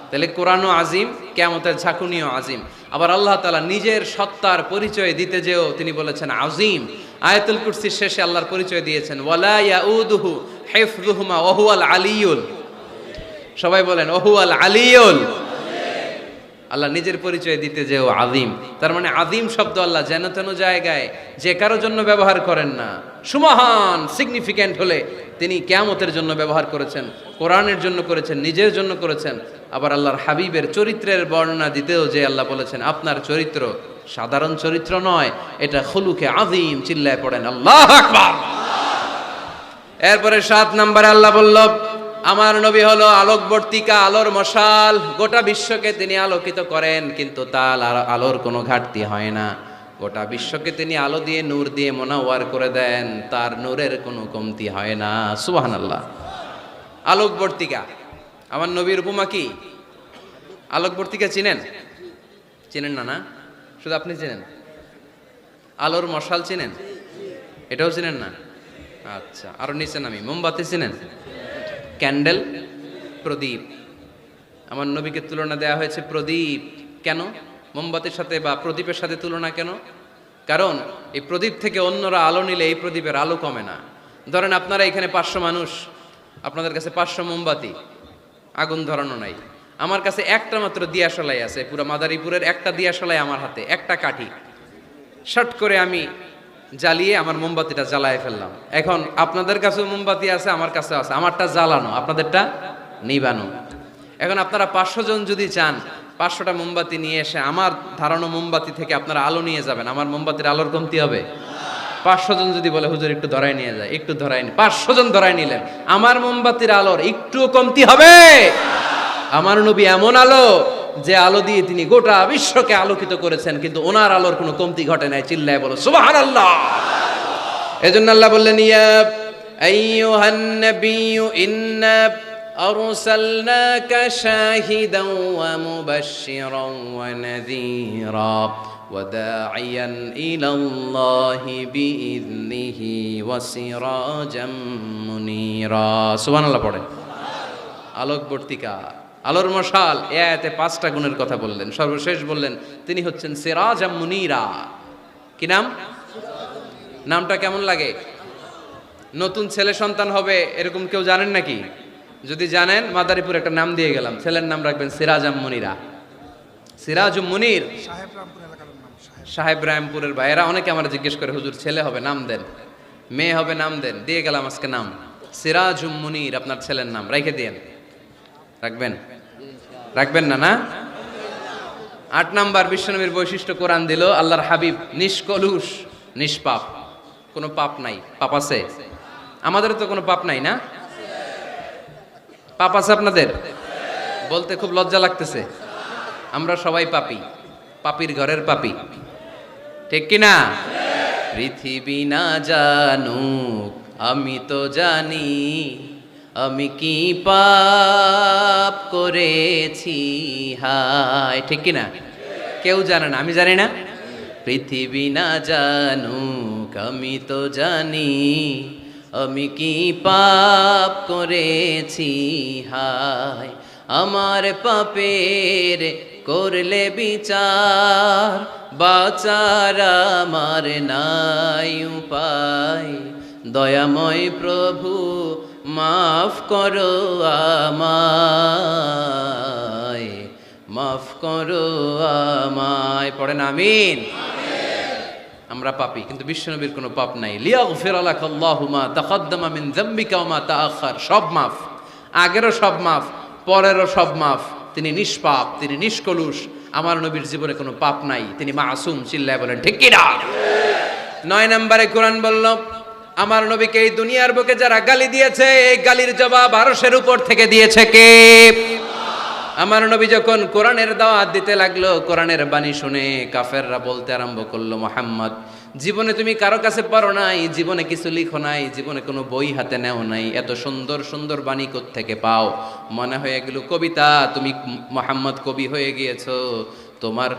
তাহলে কোরআনও আযীম, কিয়ামতের ঝাঁকুনিও আযীম। আবার আল্লাহ তাআলা নিজের সত্তার পরিচয় দিতে যেও তিনি বলেছেন আযীম। আয়াতুল কুরসির শেষে আল্লাহর পরিচয় দিয়েছেন, ওয়ালা ইয়াউদুহু হিফযুহুমা ওয়া হুয়াল আলিয়ুল। সবাই বলেন ওয়া হুয়াল আলিয়ুল। আল্লাহ নিজের পরিচয় দিতে যেও আযীম। তার মানে আযীম শব্দ আল্লাহ যেন তেন জায়গায় যে কারোর জন্য ব্যবহার করেন না। সুমহান সিগনিফিক্যান্ট হলে তিনি কিয়ামতের জন্য ব্যবহার করেছেন, কোরআনের জন্য করেছেন, নিজের জন্য করেছেন। আবার আল্লাহর হাবিবের চরিত্রের বর্ণনা দিতেও যে আল্লাহ বলেছেন আপনার চরিত্র সাধারণ চরিত্র নয়, এটা খুলুকে আযীম। চিল্লায় পড়েন আল্লাহু আকবার। এরপরে 7 নম্বরে আল্লাহ বলল, আমার নবী হলো আলোকবর্তিকা, আলোর মশাল। গোটা বিশ্বকে তিনি আলোকিত করেন, কিন্তু তার আলোর কোনো ঘাটতি হয় না। গোটা বিশ্বকে তিনি আলো দিয়ে নূর দিয়ে মোনাওয়ার করে দেন, তার নূরের কোনো কমতি হয় না। সুবহানাল্লাহ। আলোকবর্তিকা, আমার নবীর উপমা কি? আলোকবর্তিকা চিনেন? চিনেন না? না, শুধু আপনি চিনেন? আলোর মশাল চিনেন? এটাও চিনেন না? আচ্ছা, আরো নিচে নামি। মোমবাতি চিনেন? ক্যান্ডেল, প্রদীপ। আমার নবীকে তুলনা দেওয়া হয়েছে প্রদীপ। কেন মোমবাতির সাথে বা প্রদীপের সাথে তুলনা কেন? কারণ এই প্রদীপ থেকে অন্যরা আলো নিলে এই প্রদীপের আলো কমে না। ধরেন আপনারা এখানে 500 মানুষ, আপনাদের কাছে 500 মোমবাতি, আগুন ধরানো নাই। আমার কাছে একটা মাত্র দিয়াশলাই আছে, পুরো মাদারীপুরের একটা দিয়াশলাই আমার হাতে, একটা কাঠি। শর্ট করে আমি জ্বালিয়ে আমার মোমবাতিটা জ্বালায় ফেললাম। এখন আপনাদের কাছেও মোমবাতি আছে, আমার কাছে আছে, আমারটা জ্বালানো, আপনাদেরটা নিবানো। এখন আপনারা 500 জন যদি চান 500টা মোমবাতি নিয়ে এসে আমার ধারানো মোমবাতি থেকে আপনারা আলো নিয়ে যাবেন, আমার মোমবাতির আলোর কমতি হবে? 500 জন যদি বলে হুজুর একটু ধরাই নিয়ে যায়, একটু ধরাই, 500 জন ধরাই নিলেন, আমার মোমবাতির আলোর একটু কমতি হবে? আমার নবী এমন আলো, যে আলো দিয়ে তিনি গোটা বিশ্বকে আলোকিত করেছেন, কিন্তু ওনার আলোর কোনো কমতি ঘটে নাই। চিল্লায় বলো সুবহানাল্লাহ। এজন্য আল্লাহ বললেন, ইয়া আইয়ুহান নাবিয়্যু ইন্না আরসালনাকা শাহিদান ওয়া মুবাশশিরান ওয়া নাযীরা ওয়া দাঈয়ান ইলাল্লাহি বিইذনিহি ওয়া সিরাজাম মুনীরা। সুবহানাল্লাহ পড়েন। আলোকবর্তিকা, আলোর মশাল, এ আয়াতে 5টা গুণের কথা বললেন। সর্বশেষ বললেন তিনি হচ্ছেন সিরাজাম মুনীরা। কি নাম? নামটা কেমন লাগে? নতুন ছেলে সন্তান হবে এরকম কেউ জানেন নাকি? যদি জানেন, মাদারীপুর একটা নাম দিয়ে গেলাম, ছেলের নাম রাখবেন সিরাজাম মুনীরা। সিরাজুম মুনীর, সাহেব রামপুরের ভাইয়েরা অনেকে আমার জিজ্ঞেস করে, হুজুর ছেলে হবে নাম দেন, মেয়ে হবে নাম দেন। দিয়ে গেলাম আজকে নাম, সিরাজুম মুনীর আপনার ছেলের নাম রেখে দিয়েন। রাখবেন? রাখবেন না? না। 8 নাম্বার বিশ্বনবীর বৈশিষ্ট্য কোরআন দিল, আল্লাহর হাবিব নিষ্কলুষ, নিষ্পাপ, কোনো পাপ নাই। পাপ আছে? আমাদের তো কোনো পাপ নাই না? পাপ আছে আপনাদের? বলতে খুব লজ্জা লাগতেছে। আমরা সবাই পাপী, পাপীর ঘরের পাপী, ঠিক কিনা? পৃথিবী না জানুক আমি তো জানি, আমি কি পাপ করেছি হায়, ঠিক কিনা? কেউ জানে না, আমি জানি না। পৃথিবী না জানুক আমি তো জানি, আমি কি পাপ করেছি হায়। আমার পাপের করলে বিচার, বাঁচার আমার নাই উপায়। দয়াময় প্রভু মাফ করো আমায়, মাফ করো আমায়। পড়েন আমিন। আমরা পাপী, কিন্তু বিশ্বনবীর কোনো পাপ নাই। লিয়াগফিরা লাকাল্লাহু মা তাকাদ্দামা মিন যামবিকা ওয়া মা তাআখার। সব মাফ, আগেরও সব মাফ, পরেরও সব মাফ। তিনি নিষ্পাপ, তিনি নিষ্কলুষ। আমার নবীর জীবনে কোনো পাপ নাই, তিনি মাসুম। চিল্লায় বলেন ঠিক কি না? 9 নম্বরে কোরআন বলল, আমার নবীকে এই দুনিয়ার বুকে যারা গালি দিয়েছে, এই গালির জবাব আরশের উপর থেকে দিয়েছে কে? আমার নবী যখন কোরআনের দাওয়াত দিতে লাগলো, কোরআনের বাণী শুনে কাফেররা বলতে আরম্ভ করলো, মুহাম্মদ জীবনে তুমি কারো কাছে পড়ো নাই, জীবনে কিছু লিখো নাই, জীবনে কোনো বই হাতে নেও নাই, এত সুন্দর সুন্দর বাণী কোত্থেকে পাও? মনে হয় এগুলো কবিতা, তুমি মুহাম্মদ কবি হয়ে গিয়েছো, তোমার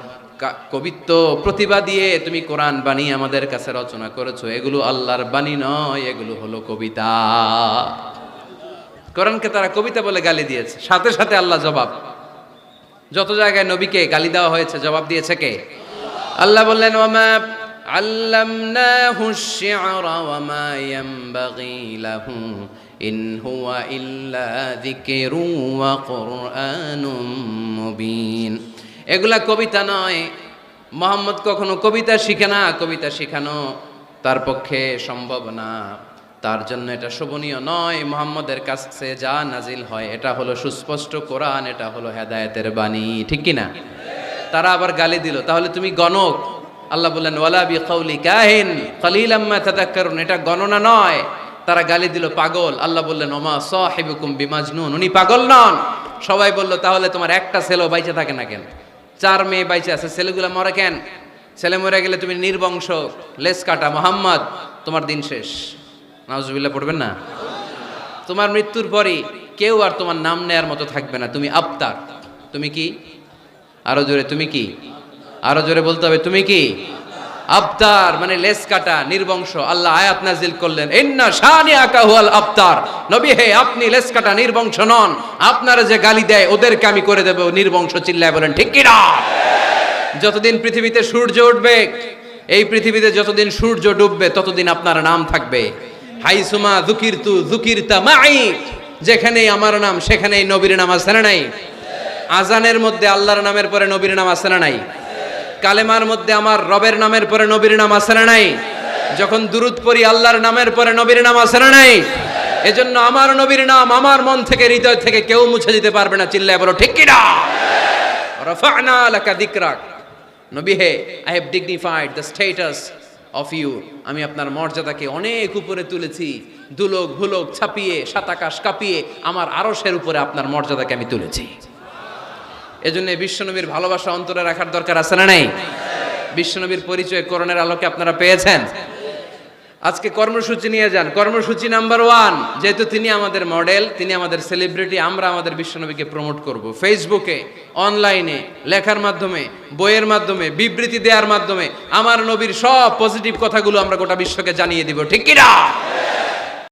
কবিত্ব প্রতিভা দিয়ে তুমি কোরআন বাণী আমাদের কাছে রচনা করেছো, এগুলো আল্লাহর বাণী নয়, এগুলো হলো কবিতা। কোরআনকে তারা কবিতা বলে গালি দিয়েছে। সাথে সাথে আল্লাহ জবাব, যত জায়গায় নবীকে গালি দেওয়া হয়েছে জবাব দিয়েছে কে? আল্লাহ বললেন, ওয়ামা আল্লামনাহু আশ-শি'রা ওয়ামা ইয়ানবাগী লাহু ইন হুয়া ইল্লা যিকরুন ওয়া কুরআনুম মুবিন। এগুলা কবিতা নয়, মুহাম্মদ কখনো কবিতা শিখে না, কবিতা শিখানো তার পক্ষে সম্ভব না, তার জন্য এটা শোভনীয় নয়। মুহাম্মদের কাছে যা নাজিল হয় এটা হলো সুস্পষ্ট কোরআন, এটা হলো হেদায়েতের বাণী, ঠিক কি না? তারা আবার গালি দিল, তাহলে তুমি গণক। আল্লাহ বললেন, ওয়ালা বিকাউলি কাহিন কালিলাম মা তাযাক্কারুন, এটা গণনা নয়। তারা গালি দিল পাগল। আল্লাহ বললেন, ওমা সাহিবুকুম বিমাজনুন, উনি পাগল নন। সবাই বলল, তাহলে তোমার একটা ছেলে বাইচে থাকে না কেন? 4 মেয়ে বাইচে আছে, ছেলেগুলো মরে কেন? ছেলে মরে গেলে তুমি নির্বংশ, লেস কাটা মোহাম্মদ, তোমার দিন শেষ। নাউজুবিল্লাহ পড়বেন না? তোমার মৃত্যুর পরই কেউ আর তোমার নাম নেয়ার মতো থাকবে না, তুমি আবতার। তুমি কি? আরো জোরে, তুমি কি? আরো জোরে বলতে হবে, তুমি কি? আবতার মানে লেস কাটা, নির্বংশ। আল্লাহ আয়াত নাজিল করলেন, ইন্না শানিআকা হুয়াল আবতার। নবী হে, আপনি লেস কাটা, নির্বংশ নন। আপনারা যে গালি দেয় ওদেরকে আমি করে দেব নির্বংশ। চিল্লায় বলেন ঠিক কি না? যতদিন পৃথিবীতে সূর্য উঠবে, এই পৃথিবীতে যতদিন সূর্য ডুববে ততদিন আপনার নাম থাকবে। হাইসুমা যুকিরতু যুকিরতা মাই, যেখানেই আমার নাম সেখানেই নবীর নাম আছে না নাই? আজানের মধ্যে আল্লাহর নামের পরে নবীর নাম আছে না নাই? কালেমার মধ্যে আমার রবের নামের পরে নবীর নাম আছে না নাই? যখন দুরূদ পড়ি আল্লাহর নামের পরে নবীর নাম আছে না নাই? এজন্য আমার নবীর নাম আমার মন থেকে, হৃদয় থেকে কেউ মুছে দিতে পারবে না। চিল্লায় বলো ঠিক কি না? রাফা'না লাকা যিকরাক। নবী হে, I have dignified the status of you. আমি আপনার মর্যাদাকে অনেক উপরে তুলেছি, দুলোক ভুলোক ছাপিয়ে, সাত আকাশ কাঁপিয়ে আমার আরশের উপরে আপনার মর্যাদাকে আমি তুলেছি। এজন্য বিশ্বনবীর ভালোবাসা অন্তরে রাখার দরকার আছে না নাই? বিশ্বনবীর পরিচয় কোরআনের আলোকে আপনারা পেয়েছেন। আজকে কর্মসূচি নিয়ে যান। কর্মসূচি নাম্বার 1, যেহেতু তিনি আমাদের মডেল, তিনি আমাদের সেলিব্রিটি, আমরা আমাদের বিশ্বনবীকে প্রমোট করব ফেসবুকে, অনলাইনে, লেখার মাধ্যমে, বইয়ের মাধ্যমে, বিবৃতি দেওয়ার মাধ্যমে। আমার নবীর সব পজিটিভ কথাগুলো আমরা গোটা বিশ্বকে জানিয়ে দিব, ঠিক কি না?